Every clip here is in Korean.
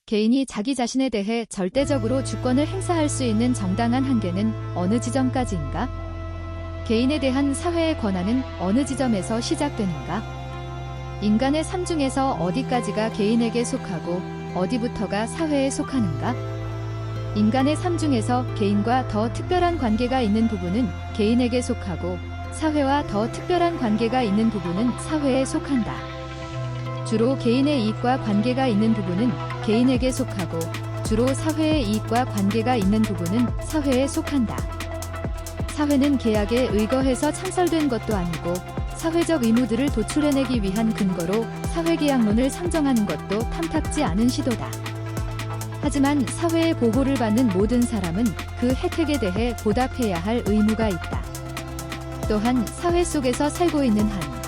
개인이 자기 자신에 대해 절대적으로 주권을 행사할 수 있는 정당한 한계는 어느 지점까지인가? 개인에 대한 사회의 권한은 어느 지점에서 시작되는가? 인간의 삶 중에서 어디까지가 개인에게 속하고 어디부터가 사회에 속하는가? 인간의 삶 중에서 개인과 더 특별한 관계가 있는 부분은 개인에게 속하고 사회와 더 특별한 관계가 있는 부분은 사회에 속한다. 주로 개인의 이익과 관계가 있는 부분은 개인에게 속하고 주로 사회의 이익과 관계가 있는 부분은 사회에 속한다. 사회는 계약에 의거해서 창설된 것도 아니고 사회적 의무들을 도출해내기 위한 근거로 사회계약론을 상정하는 것도 탐탁지 않은 시도다. 하지만 사회의 보호를 받는 모든 사람은 그 혜택에 대해 보답해야 할 의무가 있다. 또한 사회 속에서 살고 있는 한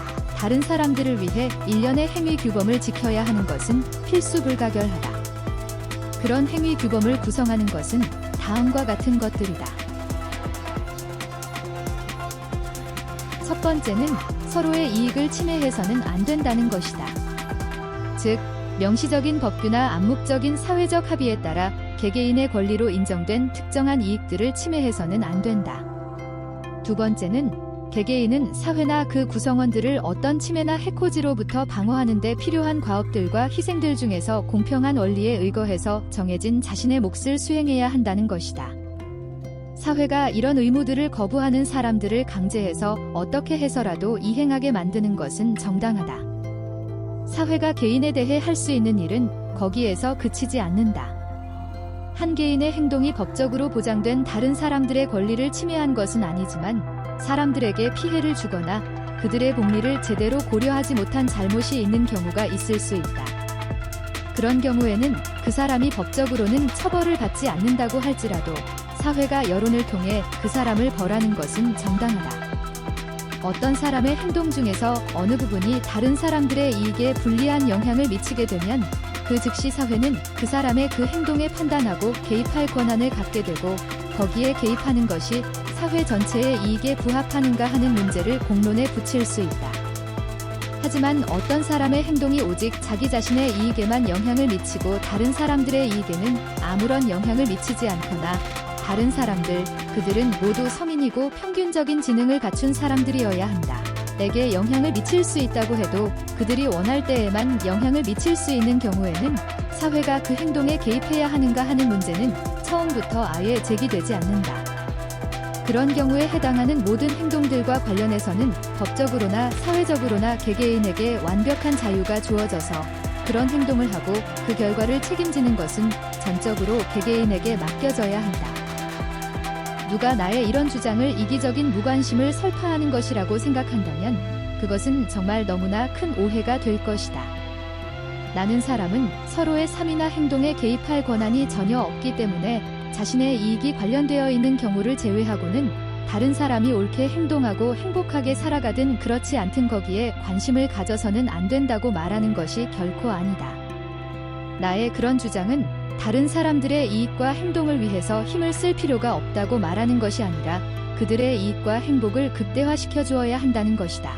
다른 사람들을 위해 일련의 행위 규범을 지켜야 하는 것은 필수 불가결하다. 그런 행위 규범을 구성하는 것은 다음과 같은 것들이다. 첫 번째는 서로의 이익을 침해해서는 안 된다는 것이다. 즉, 명시적인 법규나 암묵적인 사회적 합의에 따라 개개인의 권리로 인정된 특정한 이익들을 침해해서는 안 된다. 두 번째는 개개인은 사회나 그 구성원들을 어떤 침해나 해코지로부터 방어하는 데 필요한 과업들과 희생들 중에서 공평한 원리에 의거해서 정해진 자신의 몫을 수행해야 한다는 것이다. 사회가 이런 의무들을 거부하는 사람들을 강제해서 어떻게 해서라도 이행하게 만드는 것은 정당하다. 사회가 개인에 대해 할 수 있는 일은 거기에서 그치지 않는다. 한 개인의 행동이 법적으로 보장된 다른 사람들의 권리를 침해한 것은 아니지만 사람들에게 피해를 주거나 그들의 복리를 제대로 고려하지 못한 잘못이 있는 경우가 있을 수 있다. 그런 경우에는 그 사람이 법적으로는 처벌을 받지 않는다고 할지라도 사회가 여론을 통해 그 사람을 벌하는 것은 정당하다. 어떤 사람의 행동 중에서 어느 부분이 다른 사람들의 이익에 불리한 영향을 미치게 되면 그 즉시 사회는 그 사람의 그 행동에 판단하고 개입할 권한을 갖게 되고 거기에 개입하는 것이 사회 전체의 이익에 부합하는가 하는 문제를 공론에 붙일 수 있다. 하지만 어떤 사람의 행동이 오직 자기 자신의 이익에만 영향을 미치고 다른 사람들의 이익에는 아무런 영향을 미치지 않거나 다른 사람들, 그들은 모두 성인이고 평균적인 지능을 갖춘 사람들이어야 한다. 에게 영향을 미칠 수 있다고 해도 그들이 원할 때에만 영향을 미칠 수 있는 경우에는 사회가 그 행동에 개입해야 하는가 하는 문제는 처음부터 아예 제기되지 않는다. 그런 경우에 해당하는 모든 행동들과 관련해서는 법적으로나 사회적으로나 개개인에게 완벽한 자유가 주어져서 그런 행동을 하고 그 결과를 책임지는 것은 전적으로 개개인에게 맡겨져야 한다. 누가 나의 이런 주장을 이기적인 무관심을 설파하는 것이라고 생각한다면 그것은 정말 너무나 큰 오해가 될 것이다. 나는 사람은 서로의 삶이나 행동에 개입할 권한이 전혀 없기 때문에 자신의 이익이 관련되어 있는 경우를 제외하고는 다른 사람이 옳게 행동하고 행복하게 살아가든 그렇지 않든 거기에 관심을 가져서는 안 된다고 말하는 것이 결코 아니다. 나의 그런 주장은 다른 사람들의 이익과 행동을 위해서 힘을 쓸 필요가 없다고 말하는 것이 아니라 그들의 이익과 행복을 극대화시켜 주어야 한다는 것이다.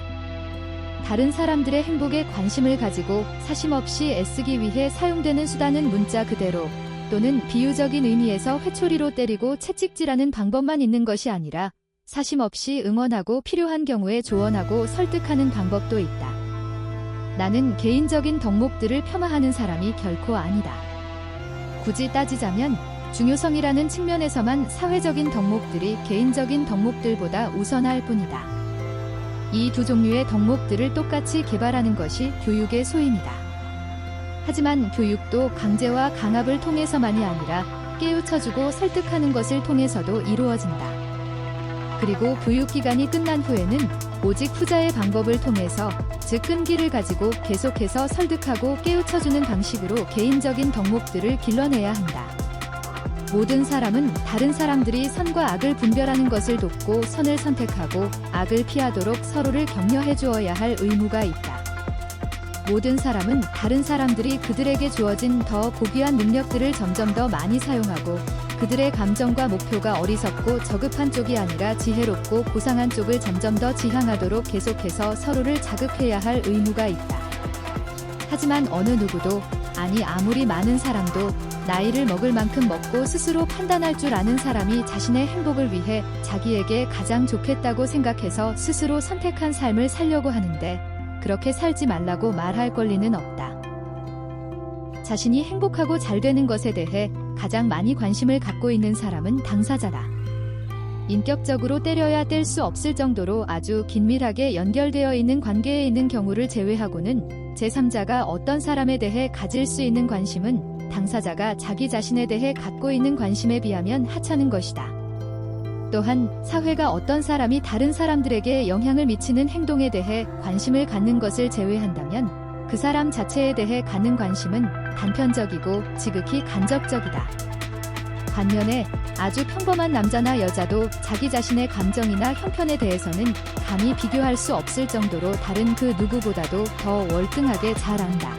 다른 사람들의 행복에 관심을 가지고 사심없이 애쓰기 위해 사용되는 수단은 문자 그대로 또는 비유적인 의미에서 회초리로 때리고 채찍질하는 방법만 있는 것이 아니라 사심없이 응원하고 필요한 경우에 조언하고 설득하는 방법도 있다. 나는 개인적인 덕목들을 폄하하는 사람이 결코 아니다. 굳이 따지자면 중요성이라는 측면에서만 사회적인 덕목들이 개인적인 덕목들보다 우선할 뿐이다. 이 두 종류의 덕목들을 똑같이 개발하는 것이 교육의 소임이다. 하지만 교육도 강제와 강압을 통해서만이 아니라 깨우쳐주고 설득하는 것을 통해서도 이루어진다. 그리고 교육기간이 끝난 후에는 오직 후자의 방법을 통해서 즉 끈기를 가지고 계속해서 설득하고 깨우쳐주는 방식으로 개인적인 덕목들을 길러내야 한다. 모든 사람은 다른 사람들이 선과 악을 분별하는 것을 돕고 선을 선택하고 악을 피하도록 서로를 격려해 주어야 할 의무가 있다. 모든 사람은 다른 사람들이 그들에게 주어진 더 고귀한 능력들을 점점 더 많이 사용하고 그들의 감정과 목표가 어리석고 저급한 쪽이 아니라 지혜롭고 고상한 쪽을 점점 더 지향하도록 계속해서 서로를 자극해야 할 의무가 있다. 하지만 어느 누구도 아니 아무리 많은 사람도 나이를 먹을 만큼 먹고 스스로 판단할 줄 아는 사람이 자신의 행복을 위해 자기에게 가장 좋겠다고 생각해서 스스로 선택한 삶을 살려고 하는데 그렇게 살지 말라고 말할 권리는 없다. 자신이 행복하고 잘 되는 것에 대해 가장 많이 관심을 갖고 있는 사람은 당사자다. 인격적으로 때려야 뗄 수 없을 정도로 아주 긴밀하게 연결되어 있는 관계에 있는 경우를 제외하고는 제3자가 어떤 사람에 대해 가질 수 있는 관심은 당사자가 자기 자신에 대해 갖고 있는 관심에 비하면 하찮은 것이다. 또한 사회가 어떤 사람이 다른 사람들에게 영향을 미치는 행동에 대해 관심을 갖는 것을 제외한다면 그 사람 자체에 대해 갖는 관심은 단편적이고 지극히 간접적이다. 반면에 아주 평범한 남자나 여자도 자기 자신의 감정이나 형편에 대해서는 감히 비교할 수 없을 정도로 다른 그 누구보다도 더 월등하게 잘 안다.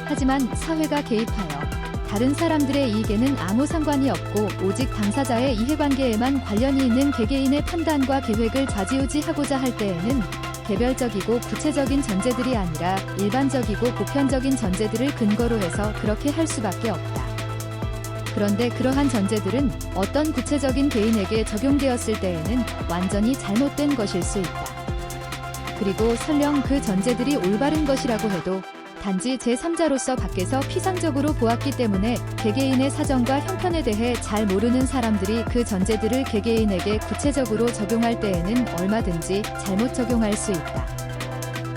하지만 사회가 개입하여 다른 사람들의 이익에는 아무 상관이 없고 오직 당사자의 이해관계에만 관련이 있는 개개인의 판단과 계획을 좌지우지하고자 할 때에는 개별적이고 구체적인 전제들이 아니라 일반적이고 보편적인 전제들을 근거로 해서 그렇게 할 수밖에 없다. 그런데 그러한 전제들은 어떤 구체적인 개인에게 적용되었을 때에는 완전히 잘못된 것일 수 있다. 그리고 설령 그 전제들이 올바른 것이라고 해도 단지 제3자로서 밖에서 피상적으로 보았기 때문에 개개인의 사정과 형편에 대해 잘 모르는 사람들이 그 전제들을 개개인에게 구체적으로 적용할 때에는 얼마든지 잘못 적용할 수 있다.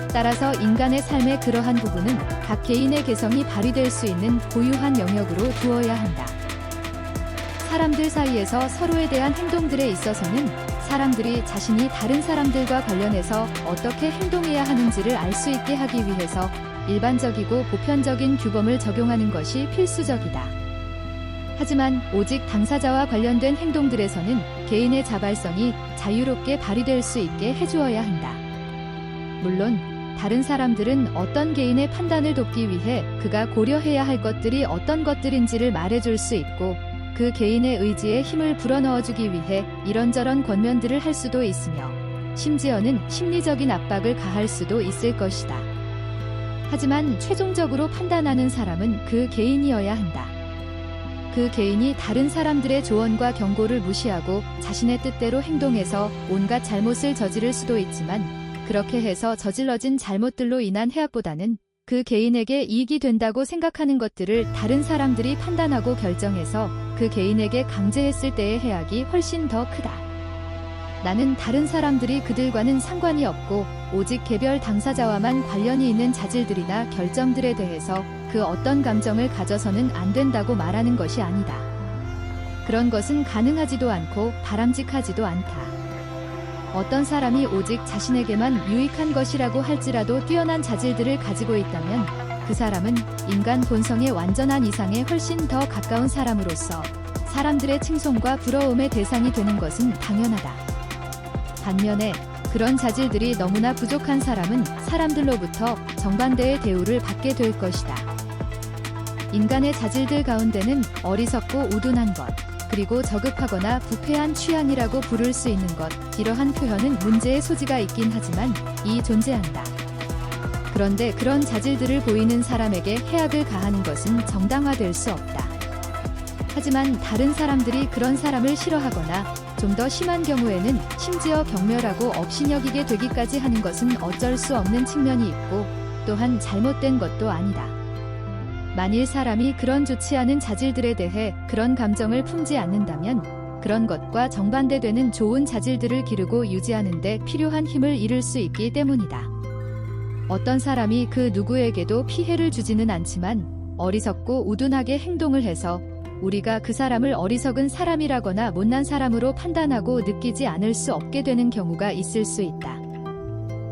따라서 인간의 삶의 그러한 부분은 각 개인의 개성이 발휘될 수 있는 고유한 영역으로 두어야 한다. 사람들 사이에서 서로에 대한 행동들에 있어서는 사람들이 자신이 다른 사람들과 관련해서 어떻게 행동해야 하는지를 알 수 있게 하기 위해서 일반적이고 보편적인 규범을 적용하는 것이 필수적이다. 하지만 오직 당사자와 관련된 행동들에서는 개인의 자발성이 자유롭게 발휘될 수 있게 해주어야 한다. 물론 다른 사람들은 어떤 개인의 판단을 돕기 위해 그가 고려해야 할 것들이 어떤 것들인지를 말해줄 수 있고 그 개인의 의지에 힘을 불어넣어주기 위해 이런저런 권면들을 할 수도 있으며 심지어는 심리적인 압박을 가할 수도 있을 것이다. 하지만 최종적으로 판단하는 사람은 그 개인이어야 한다. 그 개인이 다른 사람들의 조언과 경고를 무시하고 자신의 뜻대로 행동해서 온갖 잘못을 저지를 수도 있지만 그렇게 해서 저질러진 잘못들로 인한 해악보다는 그 개인에게 이익이 된다고 생각하는 것들을 다른 사람들이 판단하고 결정해서 그 개인에게 강제했을 때의 해악이 훨씬 더 크다. 나는 다른 사람들이 그들과는 상관이 없고 오직 개별 당사자와만 관련이 있는 자질들이나 결정들에 대해서 그 어떤 감정을 가져서는 안 된다고 말하는 것이 아니다. 그런 것은 가능하지도 않고 바람직하지도 않다. 어떤 사람이 오직 자신에게만 유익한 것이라고 할지라도 뛰어난 자질들을 가지고 있다면 그 사람은 인간 본성의 완전한 이상에 훨씬 더 가까운 사람으로서 사람들의 칭송과 부러움의 대상이 되는 것은 당연하다. 반면에 그런 자질들이 너무나 부족한 사람은 사람들로부터 정반대의 대우를 받게 될 것이다. 인간의 자질들 가운데는 어리석고 우둔한 것, 그리고 저급하거나 부패한 취향이라고 부를 수 있는 것, 이러한 표현은 문제의 소지가 있긴 하지만 존재한다. 그런데 그런 자질들을 보이는 사람에게 해악을 가하는 것은 정당화될 수 없다. 하지만 다른 사람들이 그런 사람을 싫어하거나 좀 더 심한 경우에는 심지어 경멸하고 업신여기게 되기까지 하는 것은 어쩔 수 없는 측면이 있고 또한 잘못된 것도 아니다. 만일 사람이 그런 좋지 않은 자질들에 대해 그런 감정을 품지 않는다면 그런 것과 정반대되는 좋은 자질들을 기르고 유지하는 데 필요한 힘을 잃을 수 있기 때문이다. 어떤 사람이 그 누구에게도 피해를 주지는 않지만 어리석고 우둔하게 행동을 해서 우리가 그 사람을 어리석은 사람이라거나 못난 사람으로 판단하고 느끼지 않을 수 없게 되는 경우가 있을 수 있다.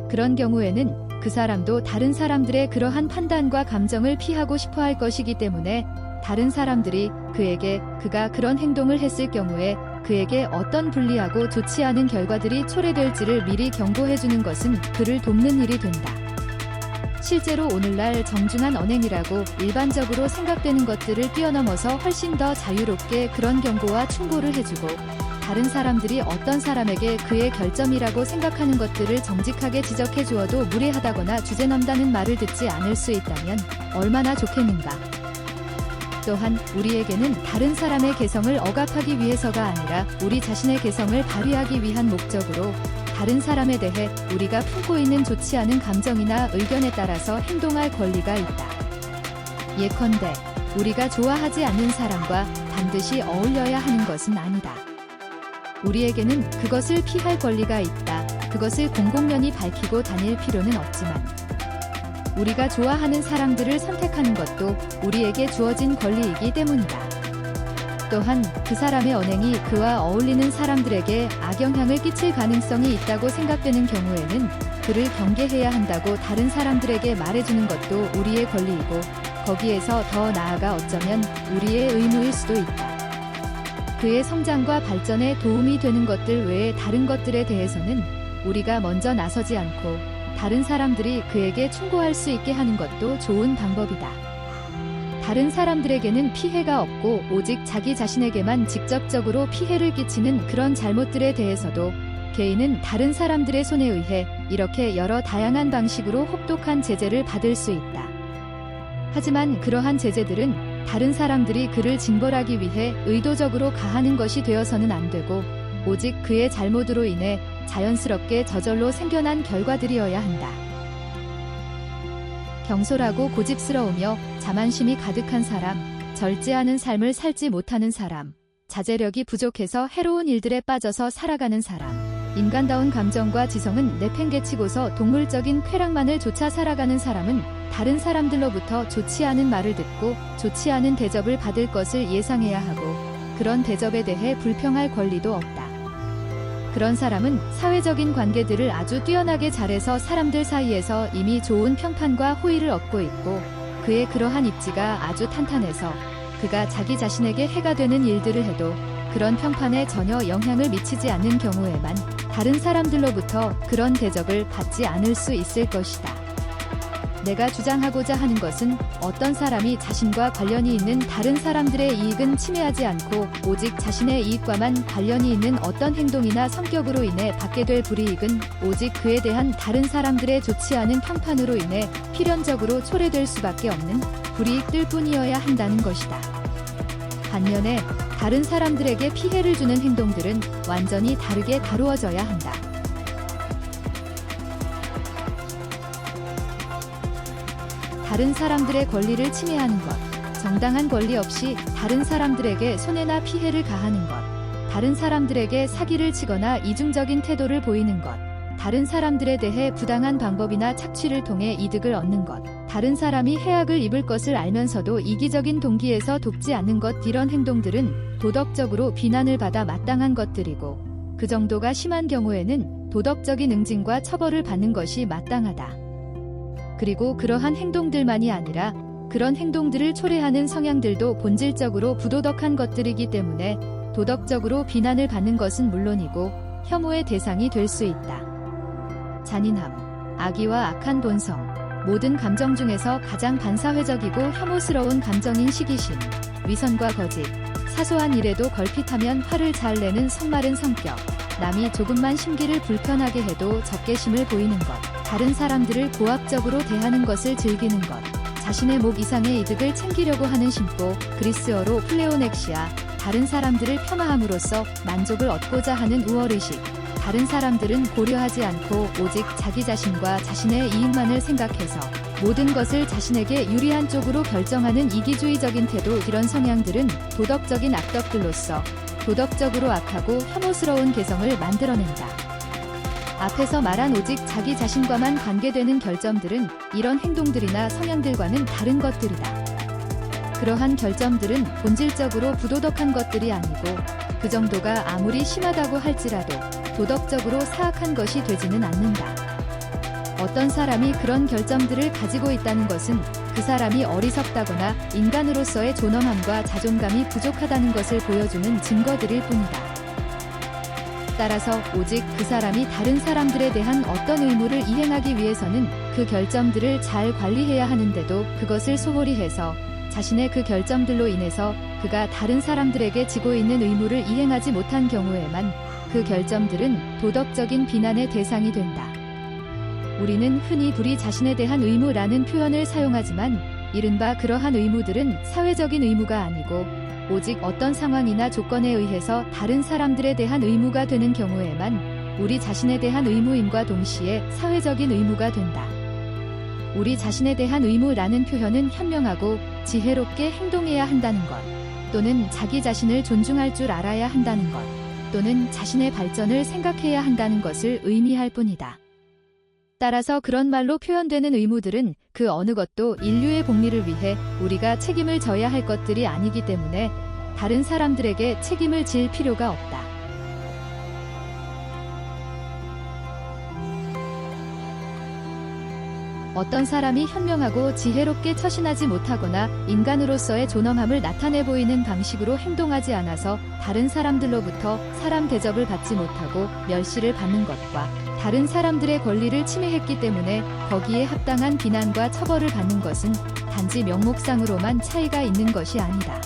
그런 경우에는 그 사람도 다른 사람들의 그러한 판단과 감정을 피하고 싶어 할 것이기 때문에 다른 사람들이 그에게 그가 그런 행동을 했을 경우에 그에게 어떤 불리하고 좋지 않은 결과들이 초래될지를 미리 경고해주는 것은 그를 돕는 일이 된다. 실제로 오늘날 정중한 언행이라고 일반적으로 생각되는 것들을 뛰어넘어서 훨씬 더 자유롭게 그런 경고와 충고를 해주고 다른 사람들이 어떤 사람에게 그의 결점이라고 생각하는 것들을 정직하게 지적해 주어도 무례하다거나 주제넘다는 말을 듣지 않을 수 있다면 얼마나 좋겠는가. 또한 우리에게는 다른 사람의 개성을 억압하기 위해서가 아니라 우리 자신의 개성을 발휘하기 위한 목적으로 다른 사람에 대해 우리가 품고 있는 좋지 않은 감정이나 의견에 따라서 행동할 권리가 있다. 예컨대 우리가 좋아하지 않는 사람과 반드시 어울려야 하는 것은 아니다. 우리에게는 그것을 피할 권리가 있다. 그것을 공공연히 밝히고 다닐 필요는 없지만 우리가 좋아하는 사람들을 선택하는 것도 우리에게 주어진 권리이기 때문이다. 또한 그 사람의 언행이 그와 어울리는 사람들에게 악영향을 끼칠 가능성이 있다고 생각되는 경우에는 그를 경계해야 한다고 다른 사람들에게 말해주는 것도 우리의 권리이고 거기에서 더 나아가 어쩌면 우리의 의무일 수도 있다. 그의 성장과 발전에 도움이 되는 것들 외에 다른 것들에 대해서는 우리가 먼저 나서지 않고 다른 사람들이 그에게 충고할 수 있게 하는 것도 좋은 방법이다. 다른 사람들에게는 피해가 없고 오직 자기 자신에게만 직접적으로 피해를 끼치는 그런 잘못들에 대해서도 개인은 다른 사람들의 손에 의해 이렇게 여러 다양한 방식으로 혹독한 제재를 받을 수 있다. 하지만 그러한 제재들은 다른 사람들이 그를 징벌하기 위해 의도적으로 가하는 것이 되어서는 안 되고 오직 그의 잘못으로 인해 자연스럽게 저절로 생겨난 결과들이어야 한다. 경솔하고 고집스러우며 자만심이 가득한 사람, 절제하는 삶을 살지 못하는 사람, 자제력이 부족해서 해로운 일들에 빠져서 살아가는 사람, 인간다운 감정과 지성은 내팽개치고서 동물적인 쾌락만을 쫓아 살아가는 사람은 다른 사람들로부터 좋지 않은 말을 듣고 좋지 않은 대접을 받을 것을 예상해야 하고 그런 대접에 대해 불평할 권리도 없다. 그런 사람은 사회적인 관계들을 아주 뛰어나게 잘해서 사람들 사이에서 이미 좋은 평판과 호의를 얻고 있고 그의 그러한 입지가 아주 탄탄해서 그가 자기 자신에게 해가 되는 일들을 해도 그런 평판에 전혀 영향을 미치지 않는 경우에만 다른 사람들로부터 그런 대접을 받지 않을 수 있을 것이다. 내가 주장하고자 하는 것은 어떤 사람이 자신과 관련이 있는 다른 사람들의 이익은 침해하지 않고 오직 자신의 이익과만 관련이 있는 어떤 행동이나 성격으로 인해 받게 될 불이익은 오직 그에 대한 다른 사람들의 좋지 않은 평판으로 인해 필연적으로 초래될 수밖에 없는 불이익들 뿐이어야 한다는 것이다. 반면에 다른 사람들에게 피해를 주는 행동들은 완전히 다르게 다루어져야 한다. 다른 사람들의 권리를 침해하는 것, 정당한 권리 없이 다른 사람들에게 손해나 피해를 가하는 것, 다른 사람들에게 사기를 치거나 이중적인 태도를 보이는 것, 다른 사람들에 대해 부당한 방법이나 착취를 통해 이득을 얻는 것, 다른 사람이 해악을 입을 것을 알면서도 이기적인 동기에서 돕지 않는 것 이런 행동들은 도덕적으로 비난을 받아 마땅한 것들이고 그 정도가 심한 경우에는 도덕적인 응징과 처벌을 받는 것이 마땅하다. 그리고 그러한 행동들만이 아니라 그런 행동들을 초래하는 성향들도 본질적으로 부도덕한 것들이기 때문에 도덕적으로 비난을 받는 것은 물론이고 혐오의 대상이 될 수 있다. 잔인함, 악의와 악한 본성, 모든 감정 중에서 가장 반사회적이고 혐오스러운 감정인 시기심, 위선과 거짓, 사소한 일에도 걸핏하면 화를 잘 내는 성마른 성격, 남이 조금만 심기를 불편하게 해도 적개심을 보이는 것, 다른 사람들을 고압적으로 대하는 것을 즐기는 것, 자신의 목 이상의 이득을 챙기려고 하는 심보, 그리스어로 플레오넥시아, 다른 사람들을 폄하함으로써 만족을 얻고자 하는 우월의식, 다른 사람들은 고려하지 않고 오직 자기 자신과 자신의 이익만을 생각해서 모든 것을 자신에게 유리한 쪽으로 결정하는 이기주의적인 태도 이런 성향들은 도덕적인 악덕들로서 도덕적으로 악하고 혐오스러운 개성을 만들어낸다. 앞에서 말한 오직 자기 자신과만 관계되는 결점들은 이런 행동들이나 성향들과는 다른 것들이다. 그러한 결점들은 본질적으로 부도덕한 것들이 아니고 그 정도가 아무리 심하다고 할지라도 도덕적으로 사악한 것이 되지는 않는다. 어떤 사람이 그런 결점들을 가지고 있다는 것은 그 사람이 어리석다거나 인간으로서의 존엄함과 자존감이 부족하다는 것을 보여주는 증거들일 뿐이다. 따라서 오직 그 사람이 다른 사람들에 대한 어떤 의무를 이행하기 위해서는 그 결점들을 잘 관리해야 하는데도 그것을 소홀히 해서 자신의 그 결점들로 인해서 그가 다른 사람들에게 지고 있는 의무를 이행하지 못한 경우에만 그 결점들은 도덕적인 비난의 대상이 된다. 우리는 흔히 우리 자신에 대한 의무라는 표현을 사용하지만 이른바 그러한 의무들은 사회적인 의무가 아니고 오직 어떤 상황이나 조건에 의해서 다른 사람들에 대한 의무가 되는 경우에만 우리 자신에 대한 의무임과 동시에 사회적인 의무가 된다. 우리 자신에 대한 의무라는 표현은 현명하고 지혜롭게 행동해야 한다는 것, 또는 자기 자신을 존중할 줄 알아야 한다는 것, 또는 자신의 발전을 생각해야 한다는 것을 의미할 뿐이다. 따라서 그런 말로 표현되는 의무들은 그 어느 것도 인류의 복리를 위해 우리가 책임을 져야 할 것들이 아니기 때문에 다른 사람들에게 책임을 질 필요가 없다. 어떤 사람이 현명하고 지혜롭게 처신하지 못하거나 인간으로서의 존엄함을 나타내 보이는 방식으로 행동하지 않아서 다른 사람들로부터 사람 대접을 받지 못하고 멸시를 받는 것과 다른 사람들의 권리를 침해했기 때문에 거기에 합당한 비난과 처벌을 받는 것은 단지 명목상으로만 차이가 있는 것이 아니다.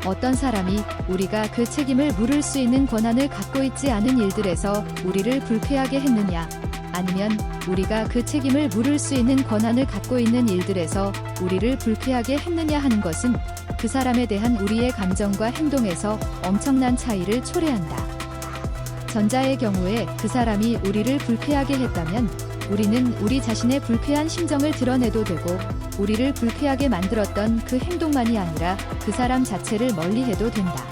어떤 사람이 우리가 그 책임을 물을 수 있는 권한을 갖고 있지 않은 일들에서 우리를 불쾌하게 했느냐, 아니면 우리가 그 책임을 물을 수 있는 권한을 갖고 있는 일들에서 우리를 불쾌하게 했느냐 하는 것은 그 사람에 대한 우리의 감정과 행동에서 엄청난 차이를 초래한다. 전자의 경우에 그 사람이 우리를 불쾌하게 했다면 우리는 우리 자신의 불쾌한 심정을 드러내도 되고 우리를 불쾌하게 만들었던 그 행동만이 아니라 그 사람 자체를 멀리해도 된다.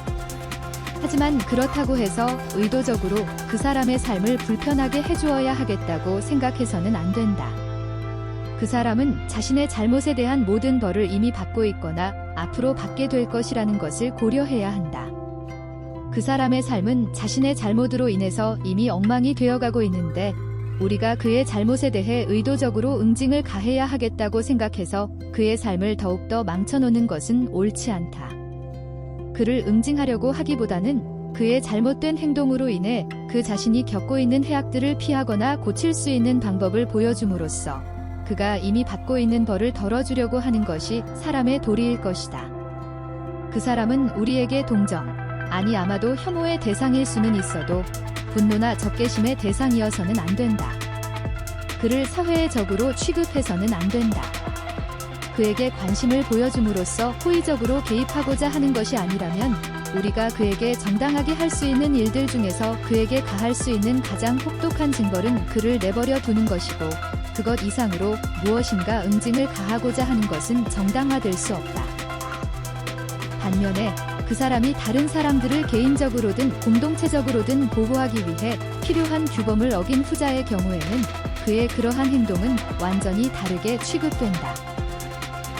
하지만 그렇다고 해서 의도적으로 그 사람의 삶을 불편하게 해주어야 하겠다고 생각해서는 안 된다. 그 사람은 자신의 잘못에 대한 모든 벌을 이미 받고 있거나 앞으로 받게 될 것이라는 것을 고려해야 한다. 그 사람의 삶은 자신의 잘못으로 인해서 이미 엉망이 되어가고 있는데 우리가 그의 잘못에 대해 의도적으로 응징을 가해야 하겠다고 생각해서 그의 삶을 더욱더 망쳐놓는 것은 옳지 않다. 그를 응징하려고 하기보다는 그의 잘못된 행동으로 인해 그 자신이 겪고 있는 해악들을 피하거나 고칠 수 있는 방법을 보여줌으로써 그가 이미 받고 있는 벌을 덜어주려고 하는 것이 사람의 도리일 것이다. 그 사람은 우리에게 동정, 아니 아마도 혐오의 대상일 수는 있어도 분노나 적개심의 대상이어서는 안 된다. 그를 사회의 적으로 취급해서는 안 된다. 그에게 관심을 보여줌으로써 호의적으로 개입하고자 하는 것이 아니라면 우리가 그에게 정당하게 할 수 있는 일들 중에서 그에게 가할 수 있는 가장 혹독한 징벌은 그를 내버려 두는 것이고 그것 이상으로 무엇인가 응징을 가하고자 하는 것은 정당화될 수 없다. 반면에 그 사람이 다른 사람들을 개인적으로든 공동체적으로든 보호하기 위해 필요한 규범을 어긴 후자의 경우에는 그의 그러한 행동은 완전히 다르게 취급된다.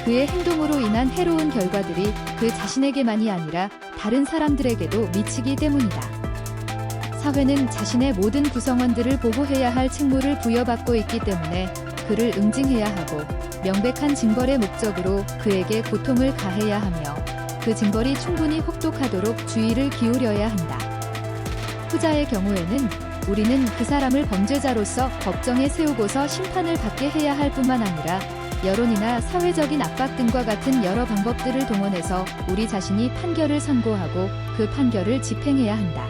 그의 행동으로 인한 해로운 결과들이 그 자신에게만이 아니라 다른 사람들에게도 미치기 때문이다. 사회는 자신의 모든 구성원들을 보호해야 할 책무를 부여받고 있기 때문에 그를 응징해야 하고 명백한 징벌의 목적으로 그에게 고통을 가해야 하며 그 징벌이 충분히 혹독하도록 주의를 기울여야 한다. 후자의 경우에는 우리는 그 사람을 범죄자로서 법정에 세우고서 심판을 받게 해야 할 뿐만 아니라 여론이나 사회적인 압박 등과 같은 여러 방법들을 동원해서 우리 자신이 판결을 선고하고 그 판결을 집행해야 한다.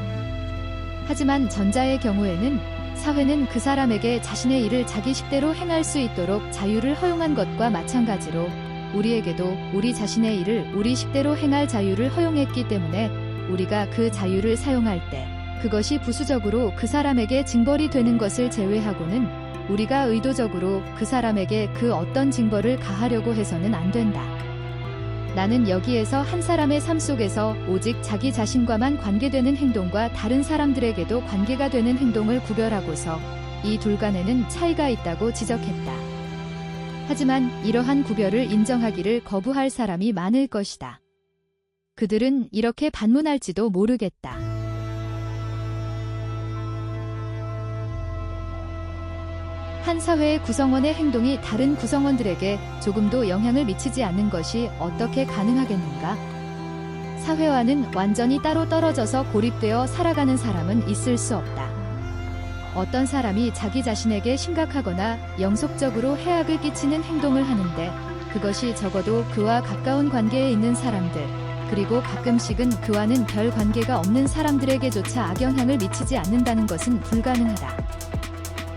하지만 전자의 경우에는 사회는 그 사람에게 자신의 일을 자기 식대로 행할 수 있도록 자유를 허용한 것과 마찬가지로 우리에게도 우리 자신의 일을 우리 식대로 행할 자유를 허용했기 때문에 우리가 그 자유를 사용할 때 그것이 부수적으로 그 사람에게 징벌이 되는 것을 제외하고는 우리가 의도적으로 그 사람에게 그 어떤 징벌을 가하려고 해서는 안 된다. 나는 여기에서 한 사람의 삶 속에서 오직 자기 자신과만 관계되는 행동과 다른 사람들에게도 관계가 되는 행동을 구별하고서 이 둘 간에는 차이가 있다고 지적했다. 하지만 이러한 구별을 인정하기를 거부할 사람이 많을 것이다. 그들은 이렇게 반문할지도 모르겠다. 한 사회의 구성원의 행동이 다른 구성원들에게 조금도 영향을 미치지 않는 것이 어떻게 가능하겠는가? 사회와는 완전히 따로 떨어져서 고립되어 살아가는 사람은 있을 수 없다. 어떤 사람이 자기 자신에게 심각하거나 영속적으로 해악을 끼치는 행동을 하는데 그것이 적어도 그와 가까운 관계에 있는 사람들, 그리고 가끔씩은 그와는 별 관계가 없는 사람들에게조차 악영향을 미치지 않는다는 것은 불가능하다.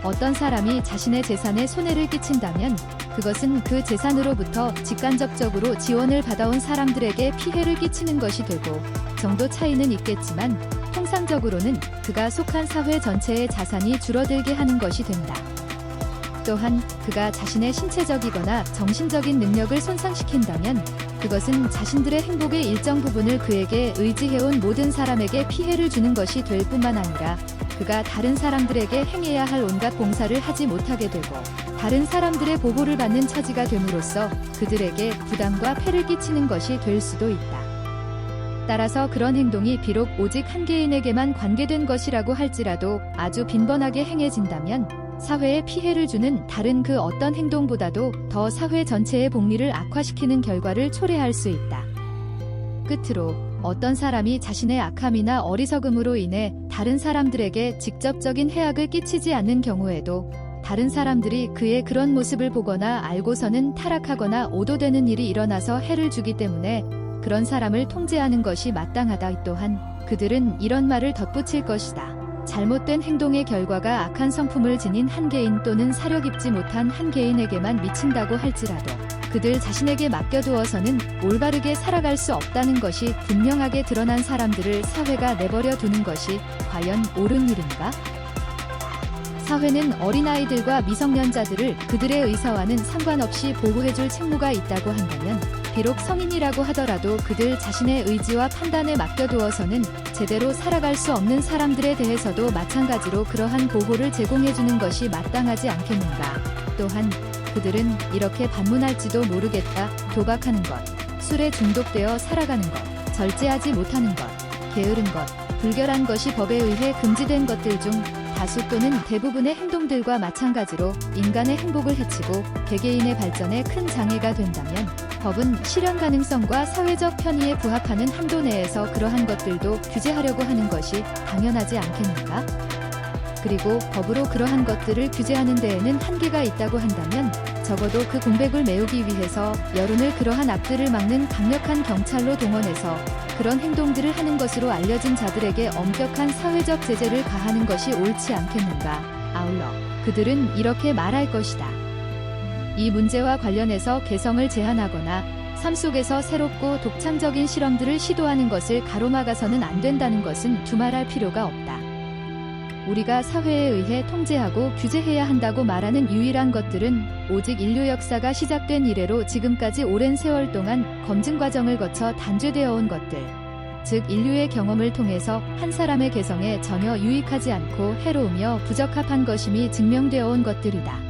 어떤 사람이 자신의 재산에 손해를 끼친다면 그것은 그 재산으로부터 직간접적으로 지원을 받아온 사람들에게 피해를 끼치는 것이 되고, 정도 차이는 있겠지만 통상적으로는 그가 속한 사회 전체의 자산이 줄어들게 하는 것이 된다. 또한 그가 자신의 신체적이거나 정신적인 능력을 손상시킨다면 그것은 자신들의 행복의 일정 부분을 그에게 의지해온 모든 사람에게 피해를 주는 것이 될 뿐만 아니라 그가 다른 사람들에게 행해야 할 온갖 봉사를 하지 못하게 되고, 다른 사람들의 보호를 받는 처지가 됨으로써 그들에게 부담과 폐를 끼치는 것이 될 수도 있다. 따라서 그런 행동이 비록 오직 한 개인에게만 관계된 것이라고 할지라도 아주 빈번하게 행해진다면 사회에 피해를 주는 다른 그 어떤 행동보다도 더 사회 전체의 복리를 악화시키는 결과를 초래할 수 있다. 끝으로 어떤 사람이 자신의 악함이나 어리석음으로 인해 다른 사람들에게 직접적인 해악을 끼치지 않는 경우에도 다른 사람들이 그의 그런 모습을 보거나 알고서는 타락하거나 오도되는 일이 일어나서 해를 주기 때문에 그런 사람을 통제하는 것이 마땅하다. 또한 그들은 이런 말을 덧붙일 것이다. 잘못된 행동의 결과가 악한 성품을 지닌 한 개인 또는 사려 깊지 못한 한 개인에게만 미친다고 할지라도 그들 자신에게 맡겨두어서는 올바르게 살아갈 수 없다는 것이 분명하게 드러난 사람들을 사회가 내버려 두는 것이 과연 옳은 일인가? 사회는 어린아이들과 미성년자들을 그들의 의사와는 상관없이 보호해줄 책무가 있다고 한다면 비록 성인이라고 하더라도 그들 자신의 의지와 판단에 맡겨두어서는 제대로 살아갈 수 없는 사람들에 대해서도 마찬가지로 그러한 보호를 제공해주는 것이 마땅하지 않겠는가. 또한 그들은 이렇게 반문할지도 모르겠다. 도박하는 것, 술에 중독되어 살아가는 것, 절제하지 못하는 것, 게으른 것, 불결한 것이 법에 의해 금지된 것들 중 다수 또는 대부분의 행동들과 마찬가지로 인간의 행복을 해치고 개개인의 발전에 큰 장애가 된다면 법은 실현 가능성과 사회적 편의에 부합하는 한도 내에서 그러한 것들도 규제하려고 하는 것이 당연하지 않겠는가? 그리고 법으로 그러한 것들을 규제하는 데에는 한계가 있다고 한다면 적어도 그 공백을 메우기 위해서 여론을 그러한 악들을 막는 강력한 경찰로 동원해서 그런 행동들을 하는 것으로 알려진 자들에게 엄격한 사회적 제재를 가하는 것이 옳지 않겠는가. 아울러 그들은 이렇게 말할 것이다. 이 문제와 관련해서 개성을 제한하거나 삶 속에서 새롭고 독창적인 실험들을 시도하는 것을 가로막아서는 안 된다는 것은 두말할 필요가 없다. 우리가 사회에 의해 통제하고 규제해야 한다고 말하는 유일한 것들은 오직 인류 역사가 시작된 이래로 지금까지 오랜 세월 동안 검증 과정을 거쳐 단죄되어 온 것들, 즉 인류의 경험을 통해서 한 사람의 개성에 전혀 유익하지 않고 해로우며 부적합한 것임이 증명되어 온 것들이다.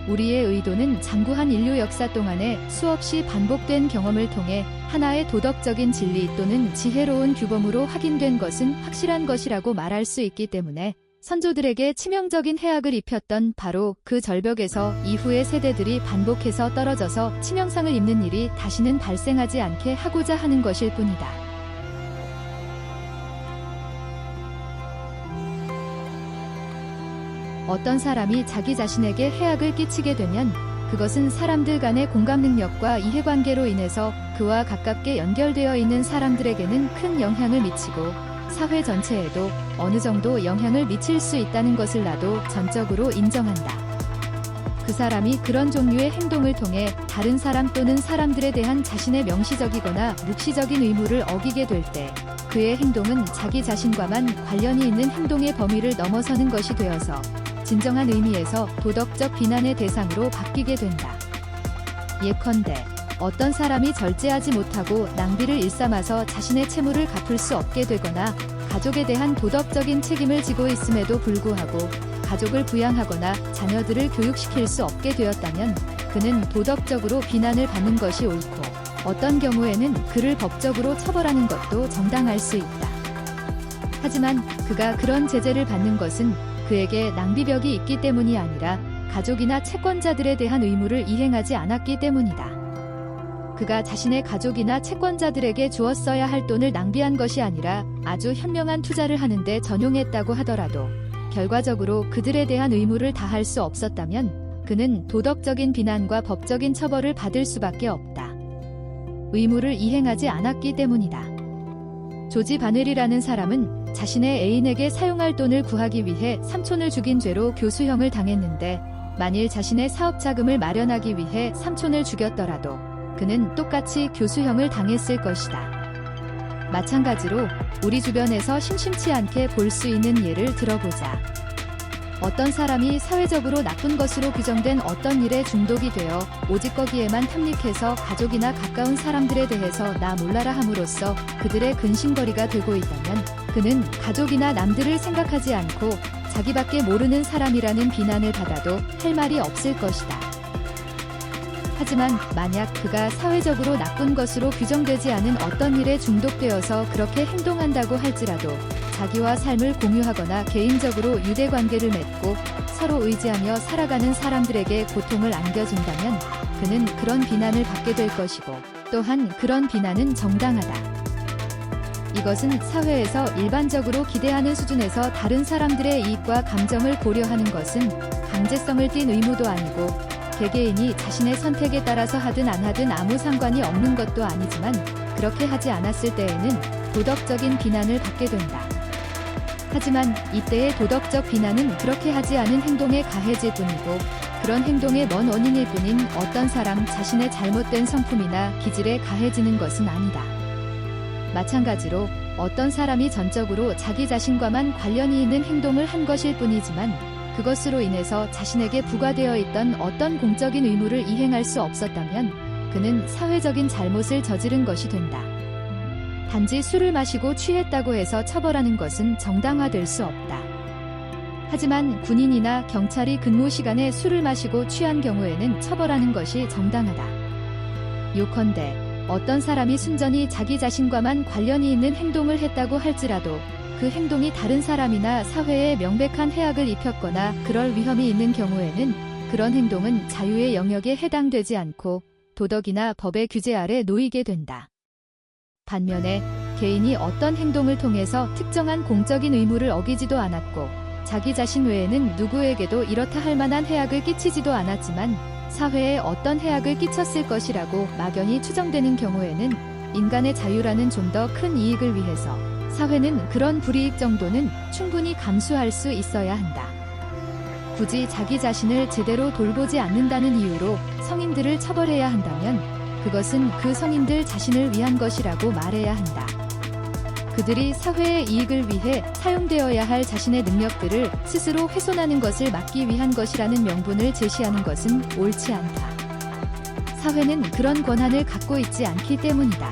우리의 의도는 장구한 인류 역사 동안에 수없이 반복된 경험을 통해 하나의 도덕적인 진리 또는 지혜로운 규범으로 확인된 것은 확실한 것이라고 말할 수 있기 때문에 선조들에게 치명적인 해악을 입혔던 바로 그 절벽에서 이후의 세대들이 반복해서 떨어져서 치명상을 입는 일이 다시는 발생하지 않게 하고자 하는 것일 뿐이다. 어떤 사람이 자기 자신에게 해악을 끼치게 되면 그것은 사람들 간의 공감 능력과 이해관계로 인해서 그와 가깝게 연결되어 있는 사람들에게는 큰 영향을 미치고 사회 전체에도 어느 정도 영향을 미칠 수 있다는 것을 나도 전적으로 인정한다. 그 사람이 그런 종류의 행동을 통해 다른 사람 또는 사람들에 대한 자신의 명시적이거나 묵시적인 의무를 어기게 될 때 그의 행동은 자기 자신과만 관련이 있는 행동의 범위를 넘어서는 것이 되어서 진정한 의미에서 도덕적 비난의 대상으로 바뀌게 된다. 예컨대 어떤 사람이 절제하지 못하고 낭비를 일삼아서 자신의 채무를 갚을 수 없게 되거나 가족에 대한 도덕적인 책임을 지고 있음에도 불구하고 가족을 부양하거나 자녀들을 교육시킬 수 없게 되었다면 그는 도덕적으로 비난을 받는 것이 옳고 어떤 경우에는 그를 법적으로 처벌하는 것도 정당할 수 있다. 하지만 그가 그런 제재를 받는 것은 그에게 낭비벽이 있기 때문이 아니라 가족이나 채권자들에 대한 의무를 이행하지 않았기 때문이다. 그가 자신의 가족이나 채권자들에게 주었어야 할 돈을 낭비한 것이 아니라 아주 현명한 투자를 하는데 전용했다고 하더라도 결과적으로 그들에 대한 의무를 다할 수 없었다면 그는 도덕적인 비난과 법적인 처벌을 받을 수밖에 없다. 의무를 이행하지 않았기 때문이다. 조지 바넬이라는 사람은 자신의 애인에게 사용할 돈을 구하기 위해 삼촌을 죽인 죄로 교수형을 당했는데 만일 자신의 사업 자금을 마련하기 위해 삼촌을 죽였더라도 그는 똑같이 교수형을 당했을 것이다. 마찬가지로 우리 주변에서 심심치 않게 볼 수 있는 예를 들어보자. 어떤 사람이 사회적으로 나쁜 것으로 규정된 어떤 일에 중독이 되어 오직 거기에만 탐닉해서 가족이나 가까운 사람들에 대해서 나 몰라라 함으로써 그들의 근심거리가 되고 있다면 그는 가족이나 남들을 생각하지 않고 자기밖에 모르는 사람이라는 비난을 받아도 할 말이 없을 것이다. 하지만 만약 그가 사회적으로 나쁜 것으로 규정되지 않은 어떤 일에 중독되어서 그렇게 행동한다고 할지라도 자기와 삶을 공유하거나 개인적으로 유대관계를 맺고 서로 의지하며 살아가는 사람들에게 고통을 안겨준다면 그는 그런 비난을 받게 될 것이고 또한 그런 비난은 정당하다. 이것은 사회에서 일반적으로 기대하는 수준에서 다른 사람들의 이익과 감정을 고려하는 것은 강제성을 띤 의무도 아니고 개개인이 자신의 선택에 따라서 하든 안 하든 아무 상관이 없는 것도 아니지만 그렇게 하지 않았을 때에는 도덕적인 비난을 받게 된다. 하지만 이때의 도덕적 비난은 그렇게 하지 않은 행동에 가해질 뿐이고 그런 행동의 먼 원인일 뿐인 어떤 사람 자신의 잘못된 성품이나 기질에 가해지는 것은 아니다. 마찬가지로 어떤 사람이 전적으로 자기 자신과만 관련이 있는 행동을 한 것일 뿐이지만 그것으로 인해서 자신에게 부과되어 있던 어떤 공적인 의무를 이행할 수 없었다면 그는 사회적인 잘못을 저지른 것이 된다. 단지 술을 마시고 취했다고 해서 처벌하는 것은 정당화될 수 없다. 하지만 군인이나 경찰이 근무 시간에 술을 마시고 취한 경우에는 처벌하는 것이 정당하다. 요컨대 어떤 사람이 순전히 자기 자신과만 관련이 있는 행동을 했다고 할지라도 그 행동이 다른 사람이나 사회에 명백한 해악을 입혔거나 그럴 위험이 있는 경우에는 그런 행동은 자유의 영역에 해당되지 않고 도덕이나 법의 규제 아래 놓이게 된다. 반면에 개인이 어떤 행동을 통해서 특정한 공적인 의무를 어기지도 않았고 자기 자신 외에는 누구에게도 이렇다 할 만한 해악을 끼치지도 않았지만 사회에 어떤 해악을 끼쳤을 것이라고 막연히 추정되는 경우에는 인간의 자유라는 좀 더 큰 이익을 위해서 사회는 그런 불이익 정도는 충분히 감수할 수 있어야 한다. 굳이 자기 자신을 제대로 돌보지 않는다는 이유로 성인들을 처벌해야 한다면 그것은 그 성인들 자신을 위한 것이라고 말해야 한다. 그들이 사회의 이익을 위해 사용되어야 할 자신의 능력들을 스스로 훼손하는 것을 막기 위한 것이라는 명분을 제시하는 것은 옳지 않다. 사회는 그런 권한을 갖고 있지 않기 때문이다.